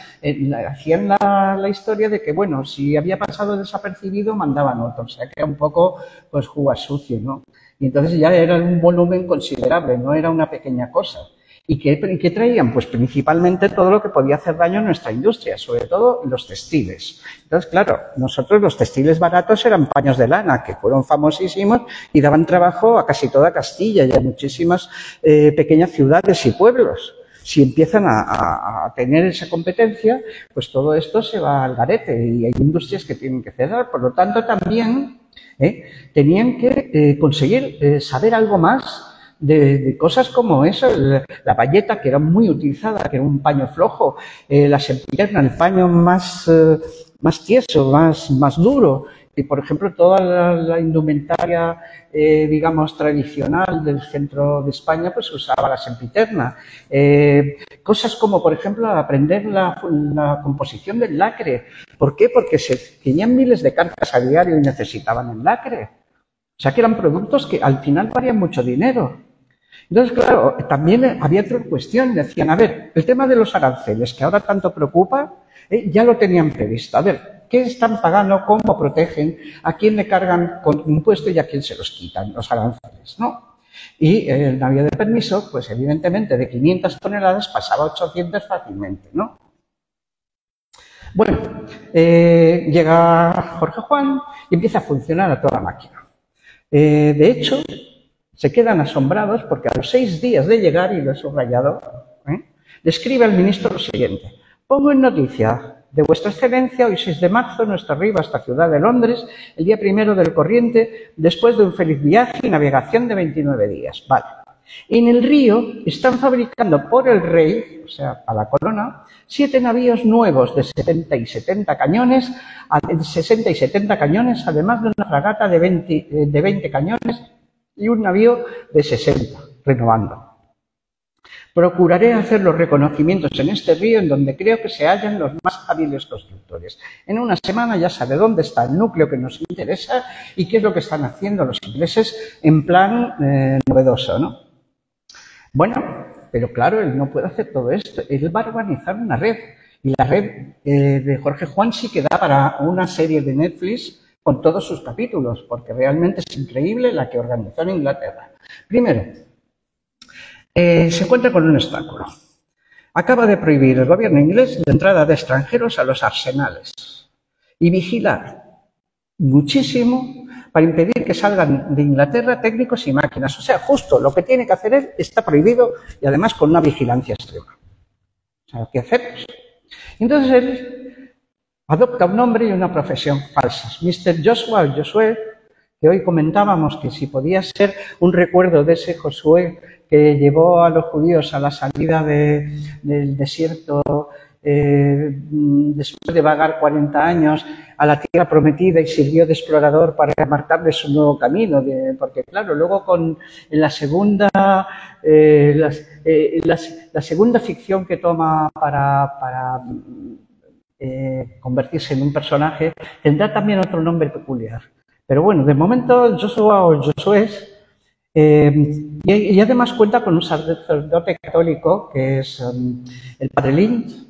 hacían la historia de que, bueno, si había pasado desapercibido, mandaban otro. O sea, que era un poco, pues, jugar sucio, ¿no? Y entonces ya era un volumen considerable, no era una pequeña cosa. ¿Y qué traían? Pues principalmente todo lo que podía hacer daño a nuestra industria, sobre todo los textiles. Entonces, claro, nosotros los textiles baratos eran paños de lana, que fueron famosísimos y daban trabajo a casi toda Castilla y a muchísimas pequeñas ciudades y pueblos. Si empiezan a tener esa competencia, pues todo esto se va al garete y hay industrias que tienen que cerrar. Por lo tanto, también tenían que conseguir saber algo más de cosas como eso, la bayeta, que era muy utilizada, que era un paño flojo, la sempiterna, el paño más tieso, más duro. Y, por ejemplo, toda la indumentaria, digamos, tradicional del centro de España, pues usaba la sempiterna. Cosas como, por ejemplo, aprender la composición del lacre. ¿Por qué? Porque se tenían miles de cartas a diario y necesitaban el lacre. O sea, que eran productos que al final valían mucho dinero. Entonces, claro, también había otra cuestión. Decían, a ver, el tema de los aranceles, que ahora tanto preocupa, ya lo tenían previsto. A ver, ¿qué están pagando? ¿Cómo protegen? ¿A quién le cargan con impuestos y a quién se los quitan los aranceles? ¿No? Y el navío de permiso, pues evidentemente de 500 toneladas pasaba a 800 fácilmente, ¿no? Bueno, llega Jorge Juan y empieza a funcionar a toda máquina. De hecho, se quedan asombrados porque a los 6 días de llegar, y lo he subrayado, le escribe al ministro lo siguiente: pongo en noticia de vuestra excelencia, hoy 6 de marzo, nuestro arribo a esta ciudad de Londres, el día 1 del corriente, después de un feliz viaje y navegación de 29 días. Vale. En el río están fabricando por el rey, o sea, a la corona, 7 navíos nuevos de 60 y 70 cañones, además de una fragata de 20 cañones y un navío de 60, renovando. Procuraré hacer los reconocimientos en este río en donde creo que se hallan los más hábiles constructores. En una semana ya sabe dónde está el núcleo que nos interesa y qué es lo que están haciendo los ingleses en plan novedoso, ¿no? Bueno, pero claro, él no puede hacer todo esto. Él va a organizar una red. Y la red de Jorge Juan sí que da para una serie de Netflix con todos sus capítulos, porque realmente es increíble la que organizó en Inglaterra. Primero, se encuentra con un obstáculo. Acaba de prohibir el gobierno inglés la entrada de extranjeros a los arsenales y vigilar muchísimo para impedir que salgan de Inglaterra técnicos y máquinas. O sea, justo lo que tiene que hacer él está prohibido y además con una vigilancia extrema. O sea, ¿qué hacemos? Entonces él adopta un nombre y una profesión falsas. Mr. Joshua, o Josué, que hoy comentábamos que si podía ser un recuerdo de ese Josué que llevó a los judíos a la salida del desierto después de vagar 40 años a la tierra prometida y sirvió de explorador para marcarles su nuevo camino, porque claro, luego con la segunda ficción que toma para convertirse en un personaje tendrá también otro nombre peculiar. Pero bueno, de momento Joshua o Josué y además cuenta con un sacerdote católico que es el padre Lynch,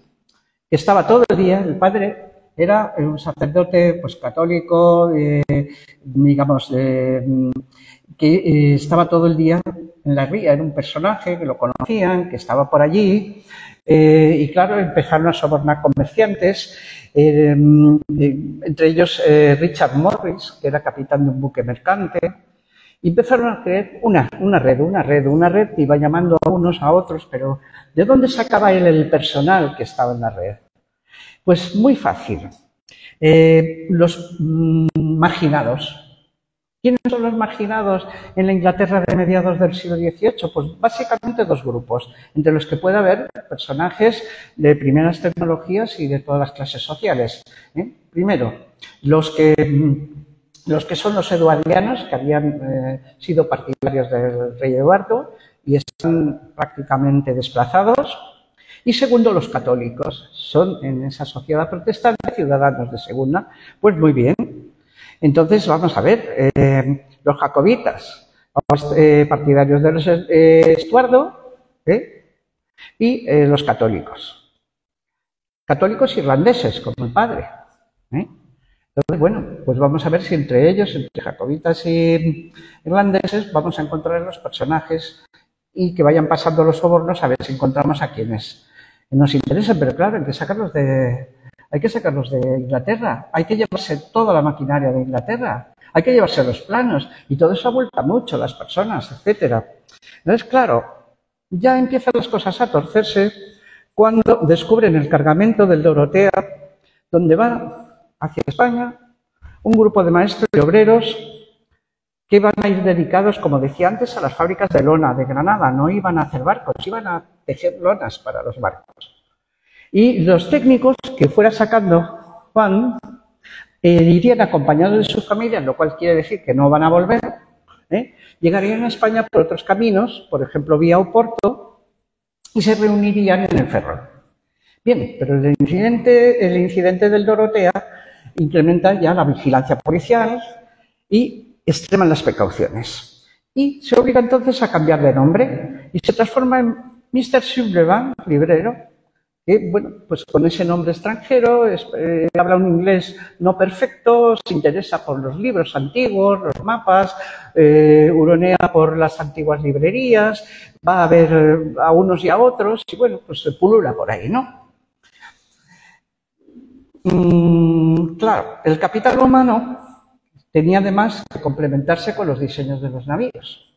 que estaba todo el día. El padre era un sacerdote pues católico, digamos, que estaba todo el día en la ría. Era un personaje que lo conocían, que estaba por allí, y claro, empezaron a sobornar comerciantes, entre ellos Richard Morris, que era capitán de un buque mercante. Y empezaron a crear una red que iba llamando a unos a otros, pero ¿de dónde sacaba él el personal que estaba en la red? Pues muy fácil. Los marginados. ¿Quiénes son los marginados en la Inglaterra de mediados del siglo XVIII? Pues básicamente 2 grupos, entre los que puede haber personajes de primeras tecnologías y de todas las clases sociales. Primero, los que son los eduardianos, que habían sido partidarios del rey Eduardo y están prácticamente desplazados. Y segundo, los católicos. Son en esa sociedad protestante ciudadanos de segunda. Pues muy bien. Entonces, vamos a ver, los jacobitas, partidarios de los Estuardo, y los católicos. Católicos irlandeses, como el padre. Entonces, bueno, pues vamos a ver si entre ellos, entre jacobitas y irlandeses, vamos a encontrar los personajes y que vayan pasando los sobornos a ver si encontramos a quienes nos interesen. Pero claro, hay que sacarlos de Inglaterra, hay que llevarse toda la maquinaria de Inglaterra, hay que llevarse los planos y todo eso abulta mucho las personas, etcétera. Entonces, claro, ya empiezan las cosas a torcerse cuando descubren el cargamento del Dorotea, donde va hacia España un grupo de maestros y obreros que iban a ir dedicados, como decía antes, a las fábricas de lona de Granada. No iban a hacer barcos, iban a tejer lonas para los barcos. Y los técnicos que fuera sacando Juan irían acompañados de sus familias, lo cual quiere decir que no van a volver, llegarían a España por otros caminos, por ejemplo, vía Oporto, y se reunirían en el Ferrol. Bien, pero el incidente del Dorotea incrementa ya la vigilancia policial y extreman las precauciones. Y se obliga entonces a cambiar de nombre y se transforma en Mr. Sullivan, librero, que, bueno, pues con ese nombre extranjero, habla un inglés no perfecto, se interesa por los libros antiguos, los mapas, huronea por las antiguas librerías, va a ver a unos y a otros y, bueno, pues se pulula por ahí, ¿no? Claro, el capital humano tenía además que complementarse con los diseños de los navíos,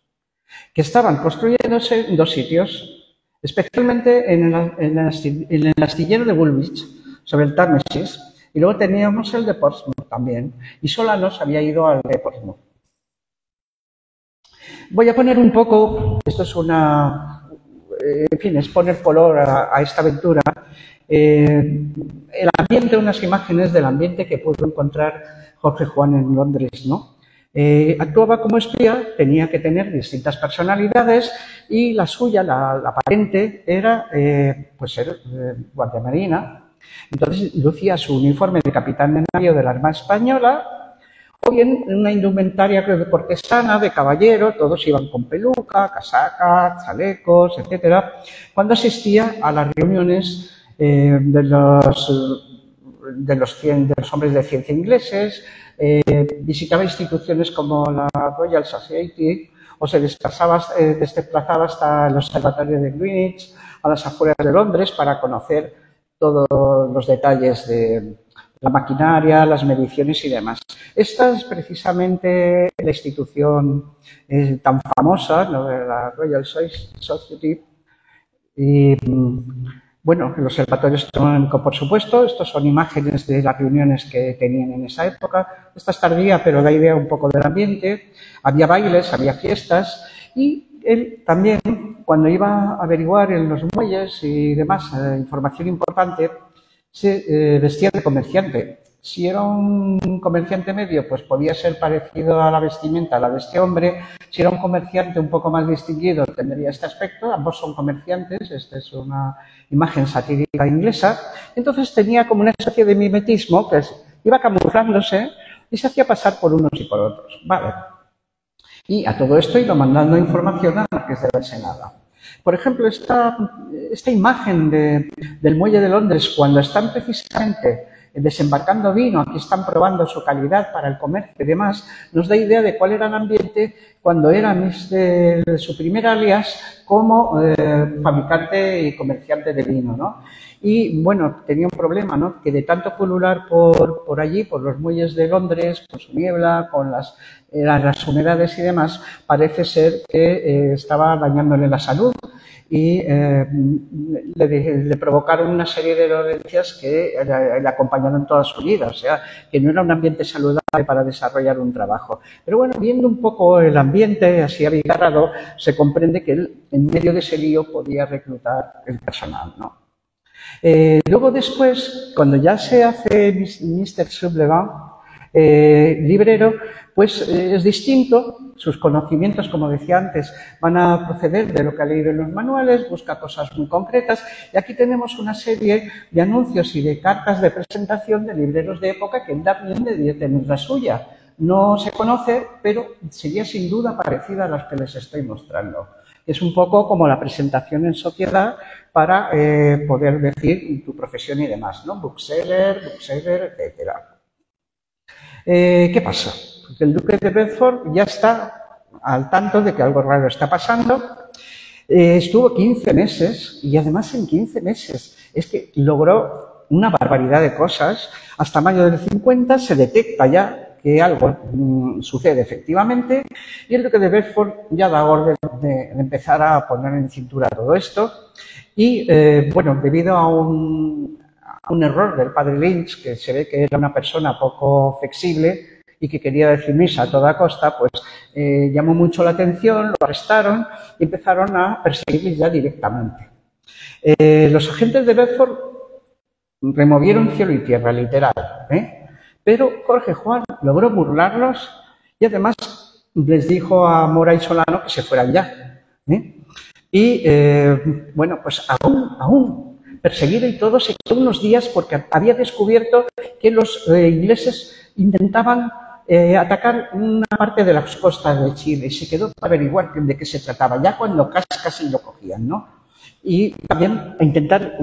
que estaban construyéndose en dos sitios, especialmente en el astillero de Woolwich, sobre el Támesis, y luego teníamos el de Portsmouth también, y Solanos había ido al de Portsmouth. Voy a poner un poco, esto es en fin, es poner color a esta aventura, el ambiente, unas imágenes del ambiente que pudo encontrar Jorge Juan en Londres, ¿no? Actuaba como espía, tenía que tener distintas personalidades y la suya, la aparente, era pues ser guardia marina. Entonces lucía su uniforme de capitán de navío de la Armada Española o bien una indumentaria cortesana de caballero, todos iban con peluca, casaca, chalecos, etcétera, cuando asistía a las reuniones de los hombres de ciencia ingleses, visitaba instituciones como la Royal Society o se desplazaba hasta el observatorio de Greenwich, a las afueras de Londres, para conocer todos los detalles de la maquinaria, las mediciones y demás. Esta es precisamente la institución tan famosa, ¿no?, de la Royal Society. Y bueno, el observatorio astronómico, por supuesto. Estos son imágenes de las reuniones que tenían en esa época. Esta es tardía, pero da idea un poco del ambiente. Había bailes, había fiestas y él también, cuando iba a averiguar en los muelles y demás información importante, se vestía de comerciante. Si era un comerciante medio, pues podía ser parecido a la vestimenta a la de este hombre. Si era un comerciante un poco más distinguido, tendría este aspecto. Ambos son comerciantes. Esta es una imagen satírica inglesa. Entonces tenía como una especie de mimetismo, que iba camuflándose y se hacía pasar por unos y por otros. Vale. Y a todo esto iba mandando información a Marqués de la Ensenada. Por ejemplo, esta imagen del muelle de Londres, cuando están precisamente desembarcando vino, aquí están probando su calidad para el comercio y demás, nos da idea de cuál era el ambiente cuando era su primer alias como fabricante y comerciante de vino, ¿no? Y bueno, tenía un problema, ¿no?, que de tanto pulular por allí, por los muelles de Londres, con su niebla, con las humedades y demás, parece ser que estaba dañándole la salud y le provocaron una serie de dolencias que le acompañaron toda su vida, o sea, que no era un ambiente saludable para desarrollar un trabajo. Pero bueno, viendo un poco el ambiente así abigarrado, se comprende que él, en medio de ese lío, podía reclutar el personal, ¿no? Luego después, cuando ya se hace Mr. Sullivan, librero, pues es distinto. Sus conocimientos, como decía antes, van a proceder de lo que ha leído en los manuales, busca cosas muy concretas. Y aquí tenemos una serie de anuncios y de cartas de presentación de libreros de época que él también debería tener la suya. No se conoce, pero sería sin duda parecida a las que les estoy mostrando. Es un poco como la presentación en sociedad para poder decir tu profesión y demás, ¿no? Bookseller, etcétera. ¿Qué pasa? Porque el duque de Bedford ya está al tanto de que algo raro está pasando Estuvo 15 meses y además en 15 meses es que logró una barbaridad de cosas. Hasta mayo del 50 se detecta ya que algo sucede efectivamente y el duque de Bedford ya da orden de empezar a poner en cintura todo esto y, bueno, debido a un error del padre Lynch, que se ve que era una persona poco flexible y que quería decir misa a toda costa, pues llamó mucho la atención, lo arrestaron y empezaron a perseguirles ya directamente. Los agentes de Bedford removieron cielo y tierra, literal, pero Jorge Juan logró burlarlos y además les dijo a Mora y Solano que se fueran ya. Y, bueno, pues aún perseguido y todo, se quedó unos días porque había descubierto que los ingleses intentaban atacar una parte de las costas de Chile y se quedó para averiguar de qué se trataba, ya cuando casi lo cogían, ¿no? Y también a intentar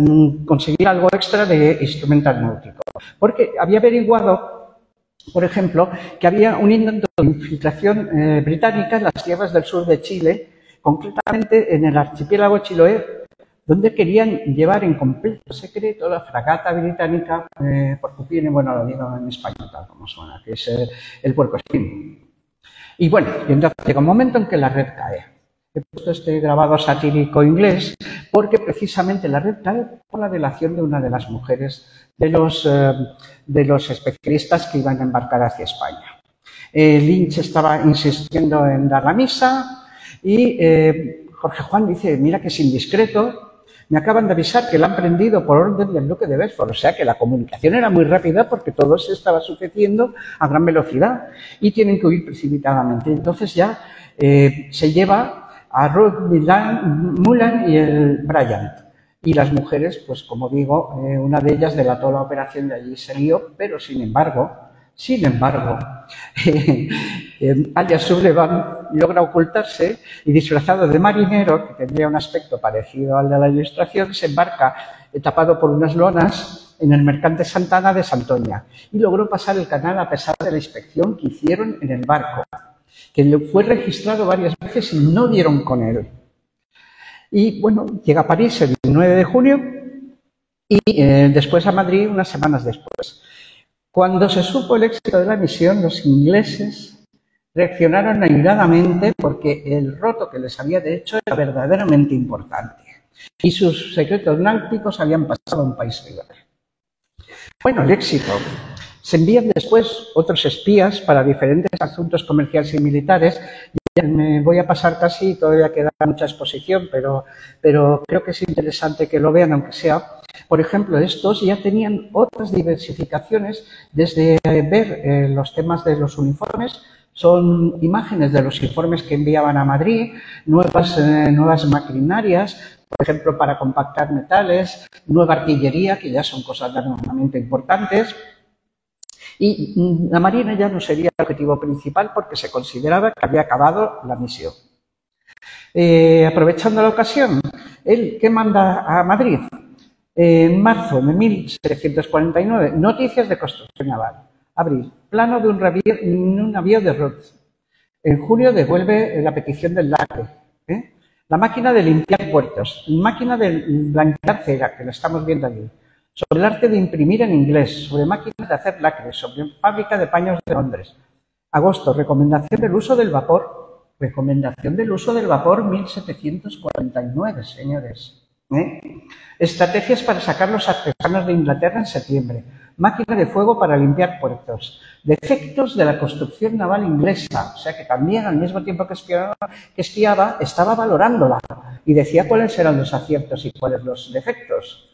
conseguir algo extra de instrumental náutico. Porque había averiguado, por ejemplo, que había un intento de infiltración británica en las tierras del sur de Chile, concretamente en el archipiélago Chiloé, donde querían llevar en completo secreto la fragata británica Porcupine, bueno, lo digo en español, tal como suena, que es el Puercoespín. Y bueno, y entonces llega un momento en que la red cae. He puesto este grabado satírico inglés porque precisamente la red cae por la delación de una de las mujeres de los especialistas que iban a embarcar hacia España. Lynch estaba insistiendo en dar la misa y Jorge Juan dice, mira que es indiscreto, me acaban de avisar que la han prendido por orden del duque de Bedford, o sea que la comunicación era muy rápida porque todo se estaba sucediendo a gran velocidad y tienen que huir precipitadamente. Entonces ya se lleva a Ruth Mulan y el Bryant. Y las mujeres, pues como digo, una de ellas delató la operación de allí se lió, pero sin embargo, alias Sullivan logra ocultarse y disfrazado de marinero, que tendría un aspecto parecido al de la ilustración, se embarca tapado por unas lonas en el mercante Santana de Santoña y logró pasar el canal a pesar de la inspección que hicieron en el barco, que le fue registrado varias veces y no dieron con él. Y bueno, llega a París el 9 de junio y después a Madrid unas semanas después. Cuando se supo el éxito de la misión, los ingleses reaccionaron airadamente porque el roto que les había hecho era verdaderamente importante y sus secretos náuticos habían pasado a un país rival. Bueno, el éxito. Se envían después otros espías para diferentes asuntos comerciales y militares. Ya me voy a pasar casi, todavía queda mucha exposición, pero creo que es interesante que lo vean, aunque sea. Por ejemplo, estos ya tenían otras diversificaciones, desde ver los temas de los uniformes, son imágenes de los informes que enviaban a Madrid, nuevas maquinarias, por ejemplo, para compactar metales, nueva artillería, que ya son cosas de armamento importantes. Y la Marina ya no sería el objetivo principal porque se consideraba que había acabado la misión. Aprovechando la ocasión, él, ¿qué manda a Madrid? En marzo de 1749, noticias de construcción naval. Abril, plano de un navío de Rhodes. En junio devuelve la petición del lacre. La máquina de limpiar puertos, máquina de blanquear cera, que la estamos viendo allí. Sobre el arte de imprimir en inglés, sobre máquinas de hacer lacres, sobre fábrica de paños de Londres. Agosto, recomendación del uso del vapor. Recomendación del uso del vapor 1749, señores. Estrategias para sacar los artesanos de Inglaterra en septiembre. Máquina de fuego para limpiar puertos. Defectos de la construcción naval inglesa. O sea que también al mismo tiempo que espiaba, estaba valorándola y decía cuáles eran los aciertos y cuáles los defectos.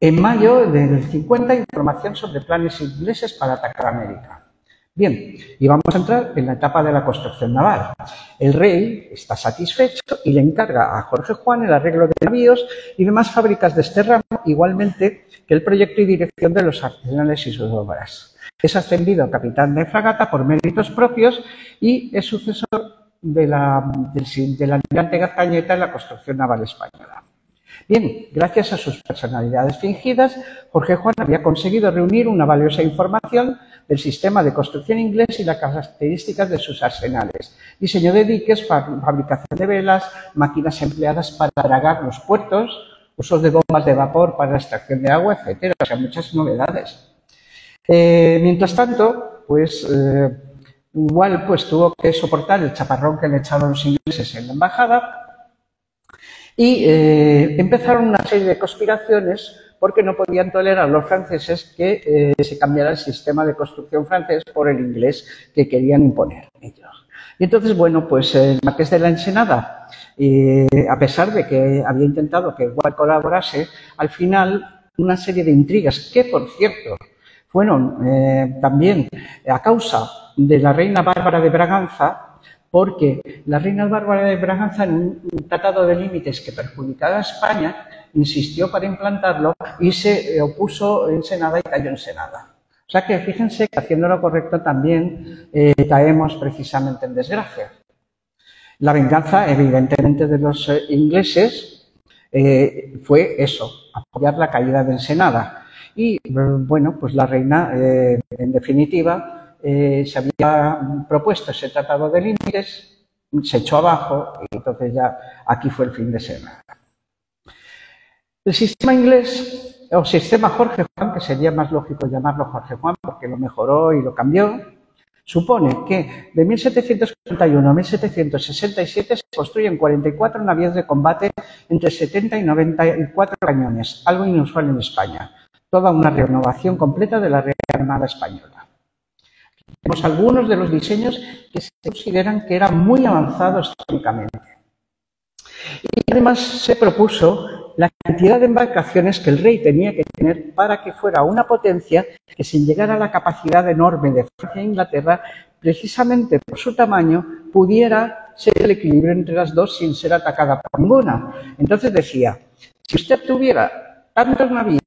En mayo del 50, información sobre planes ingleses para atacar América. Bien, y vamos a entrar en la etapa de la construcción naval. El rey está satisfecho y le encarga a Jorge Juan el arreglo de navíos y demás fábricas de este ramo, igualmente que el proyecto y dirección de los arsenales y sus obras. Es ascendido a capitán de fragata por méritos propios y es sucesor del almirante Gazcañeta en la construcción naval española. Bien, gracias a sus personalidades fingidas, Jorge Juan había conseguido reunir una valiosa información del sistema de construcción inglés y las características de sus arsenales. Diseño de diques, fabricación de velas, máquinas empleadas para dragar los puertos, usos de bombas de vapor para la extracción de agua, etcétera. O sea, muchas novedades. Mientras tanto, pues igual pues tuvo que soportar el chaparrón que le echaron los ingleses en la embajada y empezaron una serie de conspiraciones porque no podían tolerar los franceses que se cambiara el sistema de construcción francés por el inglés que querían imponer ellos. Y entonces, bueno, pues el marqués de la Ensenada, a pesar de que había intentado que igual colaborase, al final una serie de intrigas que, por cierto, fueron también a causa de la reina Bárbara de Braganza, porque la reina Bárbara de Braganza, en un tratado de límites que perjudicaba a España, insistió para implantarlo y se opuso en Senada y cayó en Senada. O sea que fíjense que haciendo lo correcto también caemos precisamente en desgracia. La venganza, evidentemente, de los ingleses fue eso, apoyar la caída de Ensenada. Y, bueno, pues la reina, en definitiva, se había propuesto ese tratado de límites, se echó abajo y entonces ya aquí fue el fin de semana. El sistema inglés, o sistema Jorge Juan, que sería más lógico llamarlo Jorge Juan porque lo mejoró y lo cambió, supone que de 1741 a 1767 se construyen 44 navíos de combate entre 70 y 94 cañones, algo inusual en España. Toda una renovación completa de la Real Armada Española. Tenemos algunos de los diseños que se consideran que eran muy avanzados técnicamente. Y además se propuso la cantidad de embarcaciones que el rey tenía que tener para que fuera una potencia que, sin llegar a la capacidad enorme de Francia e Inglaterra, precisamente por su tamaño, pudiera ser el equilibrio entre las dos sin ser atacada por ninguna. Entonces decía, si usted tuviera tantos navíos,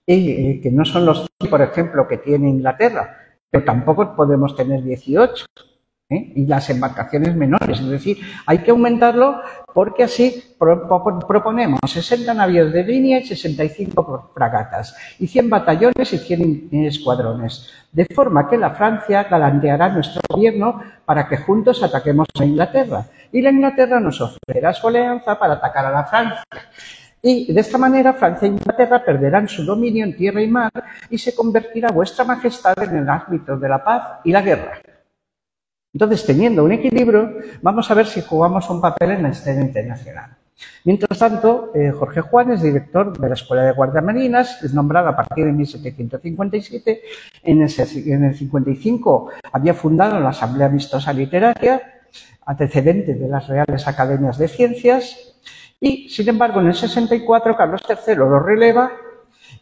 que no son los 100, por ejemplo, que tiene Inglaterra, pero tampoco podemos tener 18, y las embarcaciones menores. Es decir, hay que aumentarlo porque así proponemos 60 navíos de línea y 65 fragatas, y 100 batallones y 100 escuadrones, de forma que la Francia galanteará nuestro gobierno para que juntos ataquemos a Inglaterra, y la Inglaterra nos ofrecerá su alianza para atacar a la Francia. Y de esta manera Francia e Inglaterra perderán su dominio en tierra y mar y se convertirá vuestra majestad en el árbitro de la paz y la guerra. Entonces, teniendo un equilibrio, vamos a ver si jugamos un papel en la escena internacional. Mientras tanto, Jorge Juan es director de la Escuela de Guardiamarinas, es nombrado a partir de 1757. En el 55 había fundado la Asamblea Amistosa Literaria, antecedente de las Reales Academias de Ciencias. Y, sin embargo, en el 64 Carlos III lo releva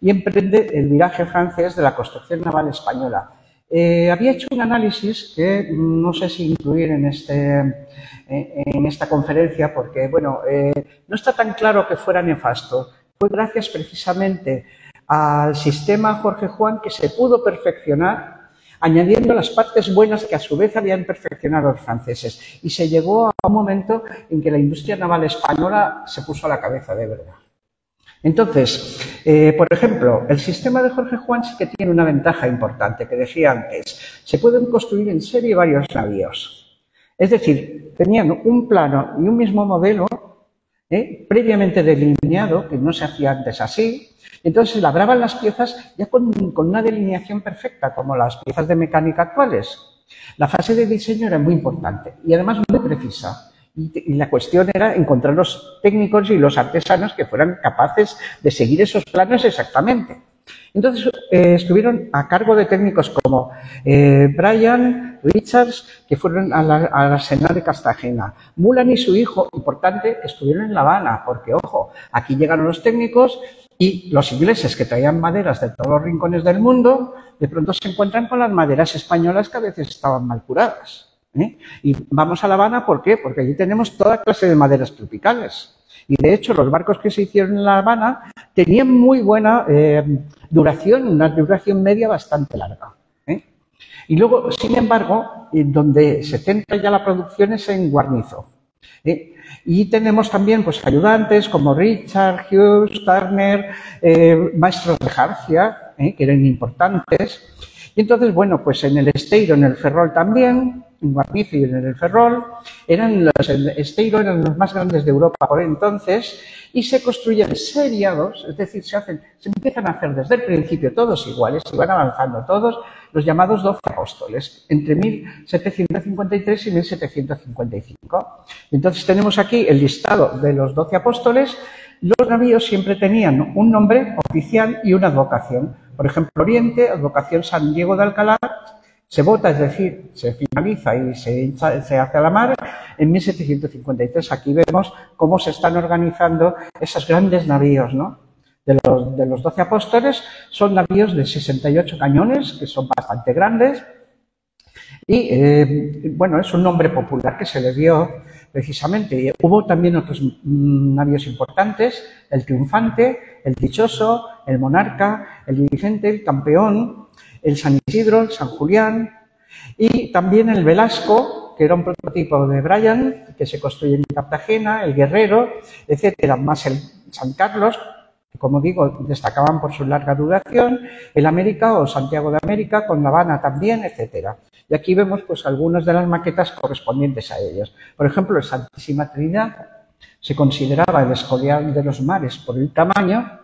y emprende el viraje francés de la construcción naval española. Había hecho un análisis que no sé si incluir en esta conferencia porque, bueno, no está tan claro que fuera nefasto. Fue gracias precisamente al sistema Jorge Juan que se pudo perfeccionar, añadiendo las partes buenas que a su vez habían perfeccionado los franceses. Y se llegó a un momento en que la industria naval española se puso a la cabeza de verdad. Entonces, por ejemplo, el sistema de Jorge Juan sí que tiene una ventaja importante, que decía antes, se pueden construir en serie varios navíos. Es decir, tenían un plano y un mismo modelo previamente delineado, que no se hacía antes así. Entonces labraban las piezas ya con una delineación perfecta, como las piezas de mecánica actuales. La fase de diseño era muy importante y además muy precisa. Y la cuestión era encontrar los técnicos y los artesanos que fueran capaces de seguir esos planos exactamente. Entonces estuvieron a cargo de técnicos como Bryan, Richards, que fueron al Arsenal de Cartagena. Mulan y su hijo, importante, estuvieron en La Habana, porque, ojo, aquí llegaron los técnicos y los ingleses que traían maderas de todos los rincones del mundo, de pronto se encuentran con las maderas españolas que a veces estaban mal curadas. Y vamos a La Habana, ¿por qué? Porque allí tenemos toda clase de maderas tropicales. Y de hecho, los barcos que se hicieron en La Habana tenían muy buena duración, una duración media bastante larga. Y luego, sin embargo, donde se centra ya la producción es en Guarnizo. Y tenemos también pues ayudantes como Richard, Hughes, Turner, maestros de jarcia, que eran importantes. Y entonces, bueno, pues en el Esteiro, en el Ferrol también, en Guarnizo y en el Ferrol, el Esteiro eran los más grandes de Europa por entonces, y se construyen seriados, es decir, se empiezan a hacer desde el principio todos iguales, y van avanzando todos, los llamados 12 apóstoles, entre 1753 y 1755. Entonces tenemos aquí el listado de los 12 apóstoles. Los navíos siempre tenían un nombre oficial y una advocación. Por ejemplo, Oriente, advocación San Diego de Alcalá, se bota, es decir, se finaliza y se hace a la mar en 1753. Aquí vemos cómo se están organizando esos grandes navíos, ¿no? De los 12 apóstoles. Son navíos de 68 cañones, que son bastante grandes. Y, bueno, es un nombre popular que se le dio precisamente. Hubo también otros navíos importantes, el Triunfante, el Dichoso, el Monarca, el Diligente, el Campeón, el San Isidro, el San Julián y también el Velasco, que era un prototipo de Bryan, que se construye en Cartagena, el Guerrero, etcétera, más el San Carlos, que como digo, destacaban por su larga duración, el América o Santiago de América, con La Habana también, etcétera. Y aquí vemos pues algunas de las maquetas correspondientes a ellos. Por ejemplo, el Santísima Trinidad se consideraba el Escorial de los mares por el tamaño,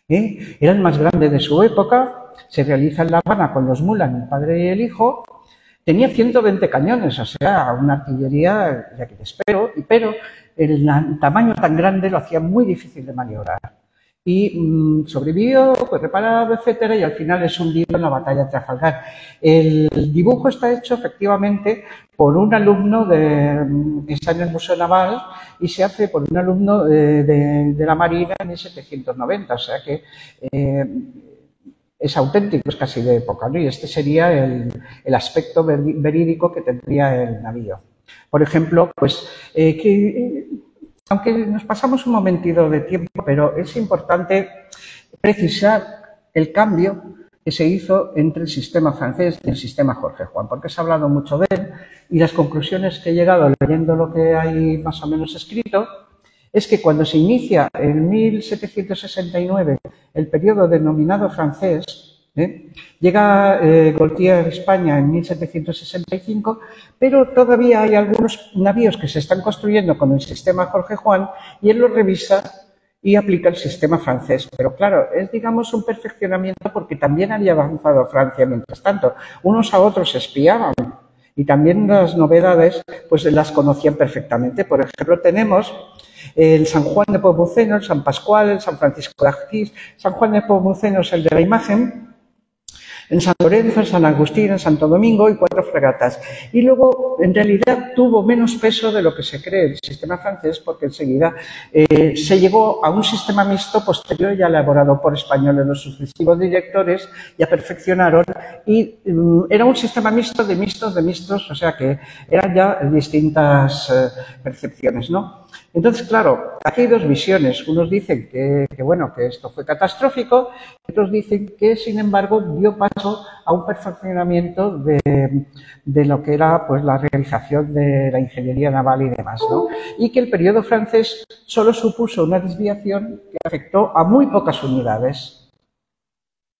era el más grande de su época, se realiza en La Habana con los Mulan, el padre y el hijo, tenía 120 cañones, o sea, una artillería ya que espero, pero el tamaño tan grande lo hacía muy difícil de maniobrar. Y sobrevivió, fue reparado, etcétera, y al final es hundido en la batalla de Trafalgar. El dibujo está hecho efectivamente por un alumno está en el Museo Naval y se hace por un alumno de la Marina en 1790, o sea que es auténtico, es casi de época, ¿no? Y este sería el aspecto verídico que tendría el navío. Por ejemplo, pues aunque nos pasamos un momentito de tiempo, pero es importante precisar el cambio que se hizo entre el sistema francés y el sistema Jorge Juan, porque se ha hablado mucho de él y las conclusiones que he llegado leyendo lo que hay más o menos escrito es que cuando se inicia en 1769 el periodo denominado francés, llega Gautier a España en 1765, pero todavía hay algunos navíos que se están construyendo con el sistema Jorge Juan y él los revisa y aplica el sistema francés. Pero claro, es digamos un perfeccionamiento porque también había avanzado Francia mientras tanto. Unos a otros se espiaban y también las novedades pues las conocían perfectamente. Por ejemplo, tenemos el San Juan de Nepomuceno, el San Pascual, el San Francisco de Asís. San Juan de Nepomuceno es el de la imagen, en San Lorenzo, en San Agustín, en Santo Domingo y 4 fragatas. Y luego, en realidad, tuvo menos peso de lo que se cree el sistema francés porque enseguida se llegó a un sistema mixto posterior ya elaborado por españoles los sucesivos directores, ya perfeccionaron y era un sistema mixto de mixtos, o sea que eran ya distintas percepciones, ¿no? Entonces, claro, aquí hay dos visiones. Unos dicen que esto fue catastrófico, otros dicen que, sin embargo, dio paso a un perfeccionamiento de lo que era pues la realización de la ingeniería naval y demás, ¿no? Y que el periodo francés solo supuso una desviación que afectó a muy pocas unidades.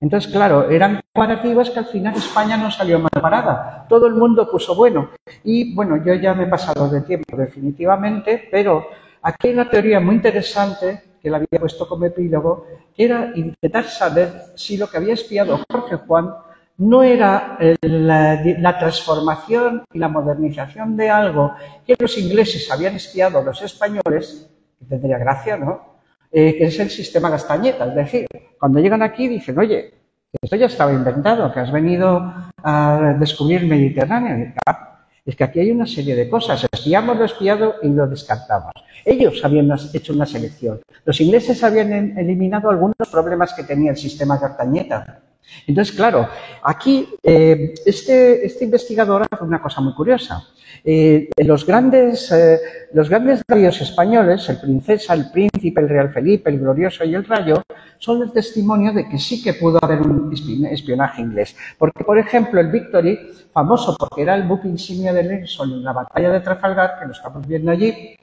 Entonces, claro, eran comparativas que al final España no salió mal parada. Todo el mundo puso bueno. Y, bueno, yo ya me he pasado de tiempo definitivamente, pero aquí hay una teoría muy interesante que la había puesto como epílogo, que era intentar saber si lo que había espiado Jorge Juan no era la transformación y la modernización de algo que los ingleses habían espiado a los españoles, que tendría gracia, ¿no? Que es el sistema Castañeta. Es decir, cuando llegan aquí dicen, oye, esto ya estaba inventado, que has venido a descubrir el Mediterráneo. Es que aquí hay una serie de cosas. Espiamos lo espiado y lo descartamos. Ellos habían hecho una selección. Los ingleses habían eliminado algunos problemas que tenía el sistema Castañeta. Entonces, claro, aquí este investigador hace una cosa muy curiosa. Los grandes navíos españoles, el Princesa, el Príncipe, el Real Felipe, el Glorioso y el Rayo, son el testimonio de que sí que pudo haber un espionaje inglés. Porque, por ejemplo, el Victory, famoso porque era el buque insignia de Nelson en la batalla de Trafalgar, que lo estamos viendo allí,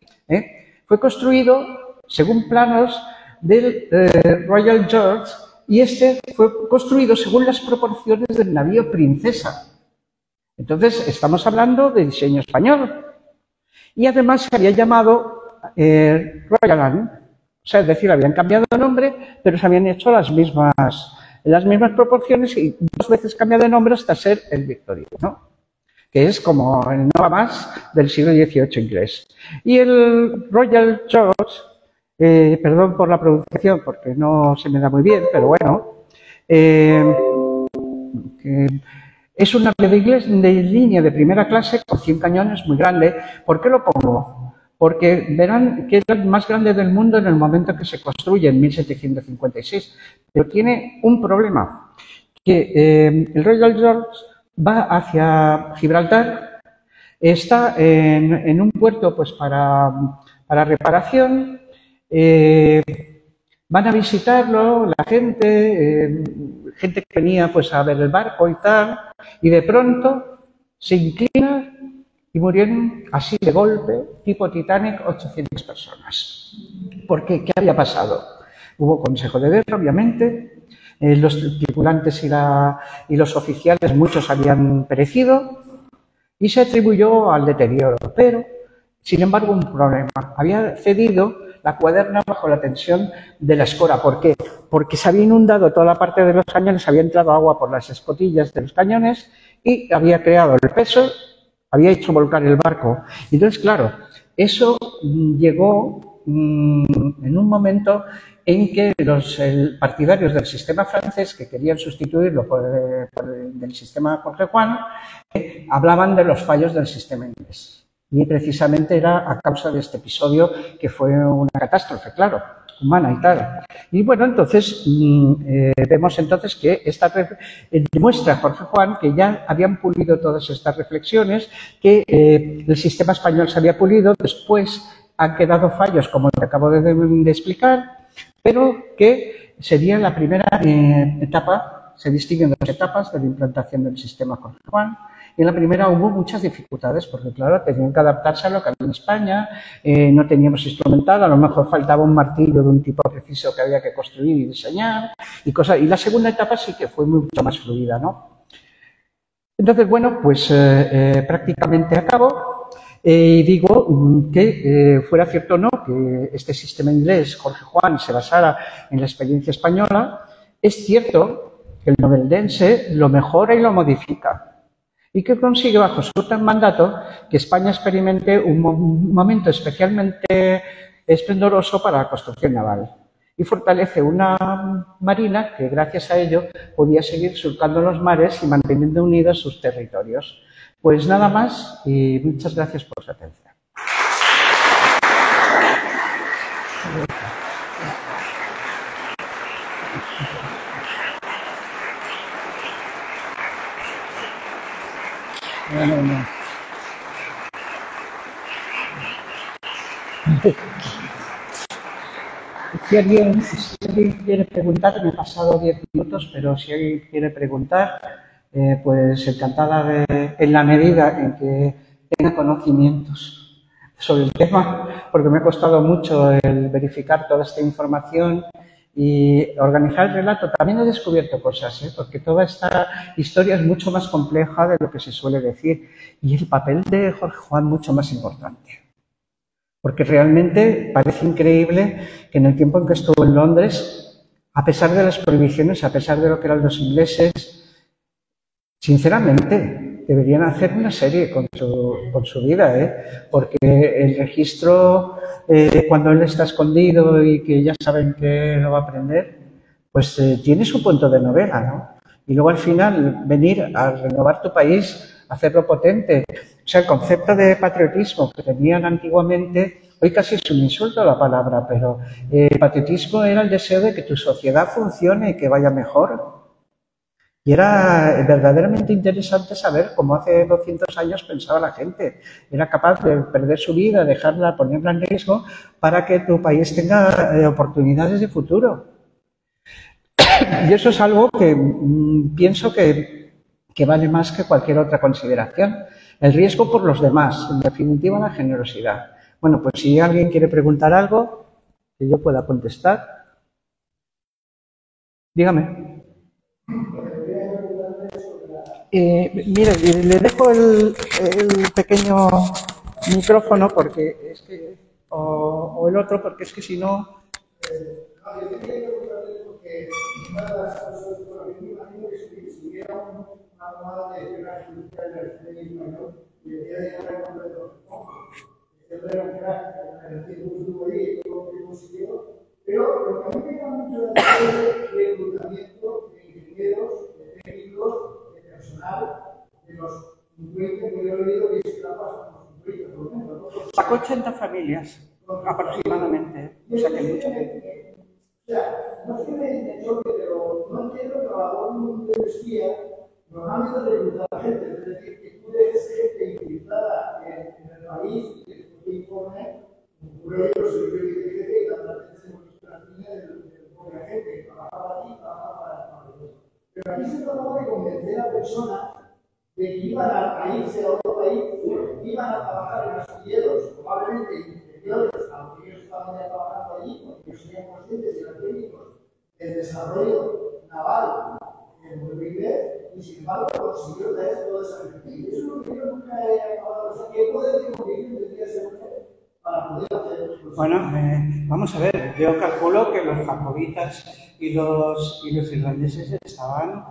fue construido según planos del Royal George y este fue construido según las proporciones del navío Princesa. Entonces, estamos hablando de diseño español. Y además se había llamado Royal Anne. O sea, es decir, habían cambiado de nombre, pero se habían hecho las mismas proporciones y 2 veces cambiado de nombre hasta ser el Victoria, ¿no? Que es como el Nova Más del siglo XVIII inglés. Y el Royal George, perdón por la pronunciación porque no se me da muy bien, pero bueno, es un navío de línea de primera clase con 100 cañones muy grande. ¿Por qué lo pongo? Porque verán que es el más grande del mundo en el momento que se construye, en 1756. Pero tiene un problema, que el Royal George va hacia Gibraltar, está en un puerto pues para reparación, van a visitarlo la gente, gente que venía pues a ver el barco y tal, y de pronto se inclina y murieron así de golpe, tipo Titanic, 800 personas. ¿Por qué? ¿Qué había pasado? Hubo consejo de guerra, obviamente, los tripulantes y los oficiales, muchos habían perecido, y se atribuyó al deterioro. Pero, sin embargo, un problema. Había cedido la cuaderna bajo la tensión de la escora. ¿Por qué? Porque se había inundado toda la parte de los cañones, había entrado agua por las escotillas de los cañones y había creado el peso, había hecho volcar el barco. Entonces, claro, eso llegó en un momento en que los partidarios del sistema francés, que querían sustituirlo por el sistema Jorge Juan, hablaban de los fallos del sistema inglés. Y precisamente era a causa de este episodio que fue una catástrofe, claro, humana y tal. Y bueno, entonces vemos entonces que esta demuestra Jorge Juan que ya habían pulido todas estas reflexiones, que el sistema español se había pulido, después han quedado fallos como el que acabo de explicar, pero que sería la primera etapa, se distinguen 2 etapas de la implantación del sistema Jorge Juan. Y en la primera hubo muchas dificultades, porque claro, tenían que adaptarse a lo que había en España, no teníamos instrumental, a lo mejor faltaba un martillo de un tipo preciso que había que construir y diseñar, y cosas. Y la segunda etapa sí que fue mucho más fluida, ¿no? Entonces, bueno, pues prácticamente acabo. Y digo que fuera cierto o no que este sistema inglés, Jorge Juan, se basara en la experiencia española, es cierto que el noveldense lo mejora y lo modifica. Y que consigue bajo su mandato que España experimente un momento especialmente esplendoroso para la construcción naval. Y fortalece una marina que gracias a ello podía seguir surcando los mares y manteniendo unidos sus territorios. Pues nada más y muchas gracias por su atención. No. Si alguien quiere preguntar, me he pasado 10 minutos, pero si alguien quiere preguntar, pues encantada en la medida en que tenga conocimientos sobre el tema, porque me ha costado mucho el verificar toda esta información y organizar el relato. También he descubierto cosas, porque toda esta historia es mucho más compleja de lo que se suele decir y el papel de Jorge Juan mucho más importante. Porque realmente parece increíble que en el tiempo en que estuvo en Londres, a pesar de las prohibiciones, a pesar de lo que eran los ingleses, sinceramente deberían hacer una serie con su vida, porque el registro, cuando él está escondido y que ya saben que lo va a aprender, pues tiene su punto de novela, ¿no? Y luego al final venir a renovar tu país, hacerlo potente. O sea, el concepto de patriotismo que tenían antiguamente, hoy casi es un insulto la palabra, pero el patriotismo era el deseo de que tu sociedad funcione y que vaya mejor. Y era verdaderamente interesante saber cómo hace 200 años pensaba la gente. Era capaz de perder su vida, dejarla, ponerla en riesgo para que tu país tenga oportunidades de futuro. Y eso es algo que pienso que vale más que cualquier otra consideración. El riesgo por los demás, en definitiva la generosidad. Bueno, pues si alguien quiere preguntar algo, que yo pueda contestar. Dígame. Mire, le dejo el pequeño micrófono porque es que, o el otro, porque es que si no... Pero lo que a mí me llama mucho la atención es el reclutamiento de ingenieros, de técnicos, de personal, de los 50 que yo he leído que se trabajan con 50, por ejemplo. Sacó 80 familias, aproximadamente. O sea que mucho. O sea, no es que me choque, pero no entiendo que la labor de espía normalmente recluta a la gente. Es decir, que tú dejes gente infiltrada en el país y que después te informe, como ocurre yo, soy yo y la gente que trabajaba allí, trabajaba para el país. Pero aquí se trataba de convencer a personas de que iban a irse a otro país, iban a trabajar en astilleros, probablemente inferiores a lo que ellos estaban ya trabajando allí, porque ellos serían conscientes y eran técnicos del desarrollo naval en el inglés, y sin embargo consiguieron traer toda esa gente. Y eso es lo que yo nunca he acabado. O sea, ¿qué poder de convicción tendría ese hombre para poder hacer? Bueno, vamos a ver, yo calculo que los jacobitas y los irlandeses estaban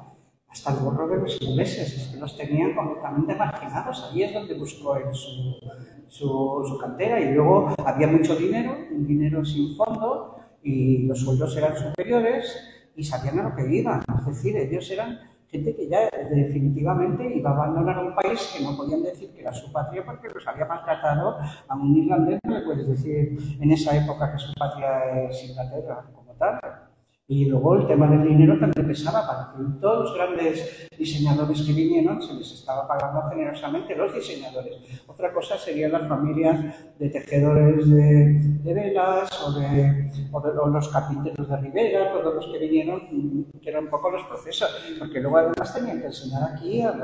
hasta el gorro de los ingleses, es que los tenían completamente marginados. Ahí es donde buscó él su cantera, y luego había mucho dinero, un dinero sin fondo, y los sueldos eran superiores y sabían a lo que iban. Es decir, ellos eran gente que ya definitivamente iba a abandonar un país que no podían decir que era su patria porque los había maltratado. A un irlandés no le puedes decir en esa época que su patria es Inglaterra como tal. Y luego el tema del dinero también pesaba, para que todos los grandes diseñadores que vinieron se les estaba pagando generosamente los diseñadores. Otra cosa serían las familias de tejedores de velas o los carpinteros de Ribera, todos los que vinieron, que eran un poco los procesos, porque luego además tenían que enseñar aquí a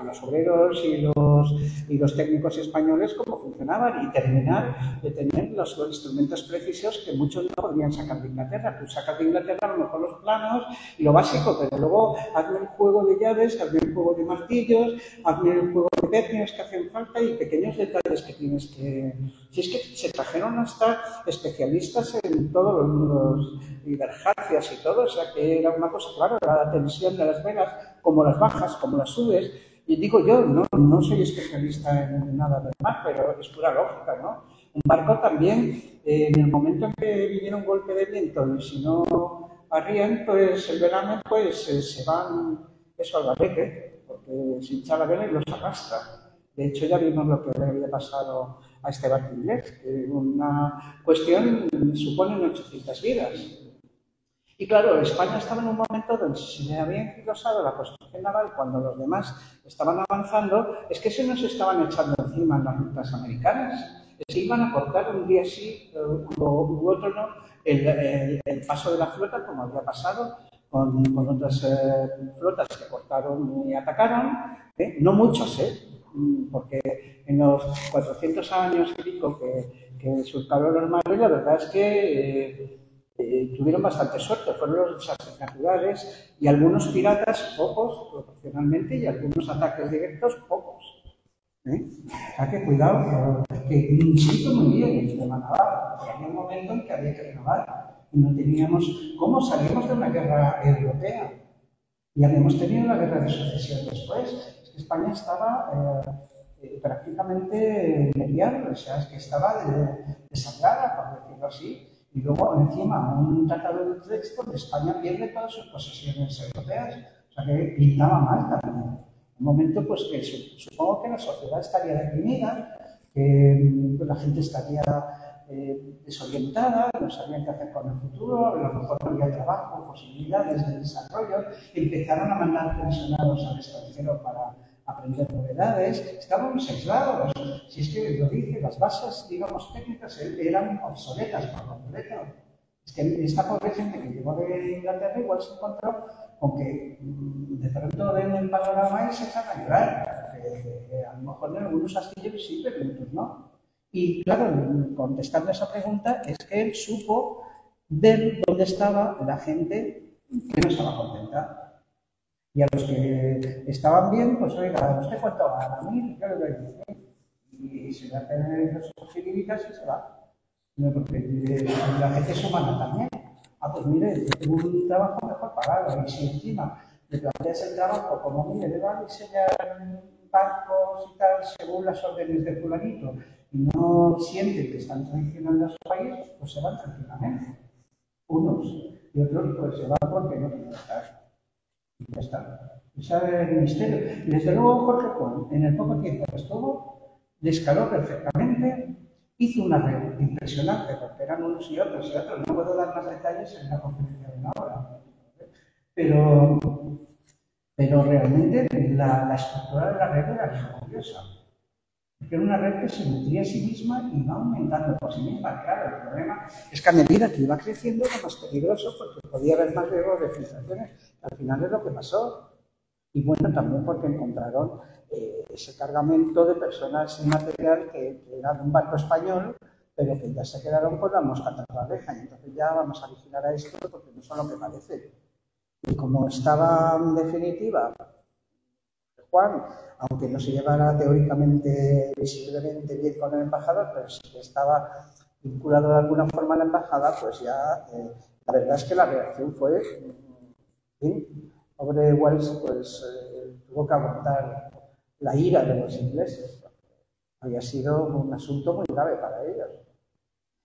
los obreros y los técnicos españoles cómo funcionaban y terminar de tener los instrumentos precisos que muchos no podían sacar de Inglaterra. Tú sacas de Inglaterra a lo mejor los planos y lo básico, pero luego hazme el juego de llaves, hazme el juego de martillos, hazme el juego de pernios que hacen falta y pequeños detalles que tienes que... Si es que se trajeron hasta especialistas en todos los divergencias y todo, o sea que era una cosa, claro, la tensión de las velas, como las bajas, como las subes. Y digo yo, no soy especialista en nada del mar, pero es pura lógica, ¿no? Un barco también, en el momento en que viniera un golpe de viento y si no arrían, pues el verano pues se van eso al garete, porque se hincha la vela y los arrastra. De hecho, ya vimos lo que le había pasado a este barco inglés, que una cuestión supone 800 vidas. Y claro, España estaba en un momento donde se le había enquilosado la construcción naval cuando los demás estaban avanzando, es que se nos estaban echando encima en las rutas americanas. Se iban a cortar un día sí u otro no el paso de la flota, como había pasado con otras flotas que cortaron y atacaron. No muchos, porque en los 400 años y pico que surcaron los mares, la verdad es que tuvieron bastante suerte, fueron los desastres naturales y algunos piratas, pocos proporcionalmente, y algunos ataques directos, pocos. Hay que cuidado, que siento muy bien el tema naval, porque había un momento en que había que renovar y no teníamos cómo salimos de una guerra europea y habíamos tenido la guerra de sucesión después. Es que España estaba prácticamente mediada, o sea, es que estaba desangrada, por decirlo así. Y luego, encima, un tratado de Utrecht donde España pierde todas sus posesiones europeas. O sea, que pintaba mal también. Un momento, pues, que supongo que la sociedad estaría deprimida, que la gente estaría desorientada, no sabían qué hacer con el futuro, a lo mejor no había trabajo, posibilidades de desarrollo, empezaron a mandar pensionados al extranjero para aprender novedades, estábamos aislados. Si es que lo dice, las bases, digamos, técnicas eran obsoletas por completo. Es que esta pobre gente que llegó de Inglaterra igual se encontró con que de pronto ven el panorama y se echan a llorar. A lo mejor en algunos astilleros sí, pero en otros no. Y claro, contestando a esa pregunta, es que él supo ver dónde estaba la gente que no estaba contenta. Y a los que estaban bien, pues oiga, ¿usted cuánto gana? 1000, yo le doy 10.000. Y se le hacen los posibilitas y se va. No, porque la gente es humana también. Ah, pues mire, yo tengo un trabajo mejor pagado. Y si encima le planteas el trabajo como, mire, le va a diseñar bancos y tal según las órdenes de fulanito y no sienten que están traicionando a su país, pues se van tranquilamente. Unos y otros pues se van porque no quieren estar. Y ya está. Ese es el misterio. Y desde luego Jorge Juan, en el poco tiempo que estuvo, le escaló perfectamente, hizo una red impresionante, porque eran unos y otros. No puedo dar más detalles en la conferencia de una hora. Pero realmente la estructura de la red era curiosa. Porque era una red que se nutría a sí misma y va aumentando por sí misma. Claro, el problema es que a medida que iba creciendo era más peligroso porque podía haber más riesgos de filtraciones. Al final es lo que pasó. Y bueno, también porque encontraron ese cargamento de personas y material que era de un barco español, pero que ya se quedaron con la mosca tras la oreja. Y entonces ya vamos a vigilar a esto porque no son lo que parece. Y como estaba en definitiva Juan, aunque no se llevara teóricamente visiblemente bien con el embajador, pero sí que estaba vinculado de alguna forma a la embajada, pues ya la verdad es que la reacción fue, pobre Wells, pues tuvo que aguantar la ira de los ingleses. Había sido un asunto muy grave para ellos.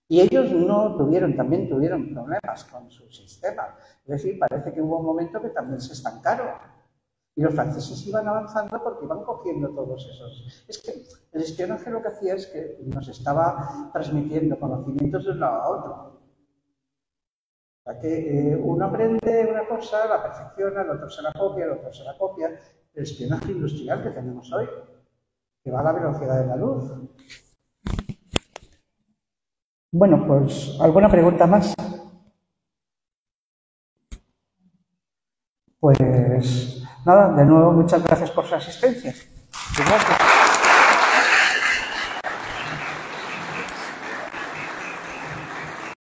Y ellos no tuvieron, también tuvieron problemas con su sistema. Es decir, parece que hubo un momento que también se estancaron. Y los franceses iban avanzando porque iban cogiendo todos esos. Es que el espionaje lo que hacía es que nos estaba transmitiendo conocimientos de un lado a otro. O sea que uno aprende una cosa, la perfecciona, el otro se la copia, el otro se la copia. El espionaje industrial que tenemos hoy, que va a la velocidad de la luz. Bueno, pues, ¿alguna pregunta más? Pues nada, de nuevo muchas gracias por su asistencia. Gracias.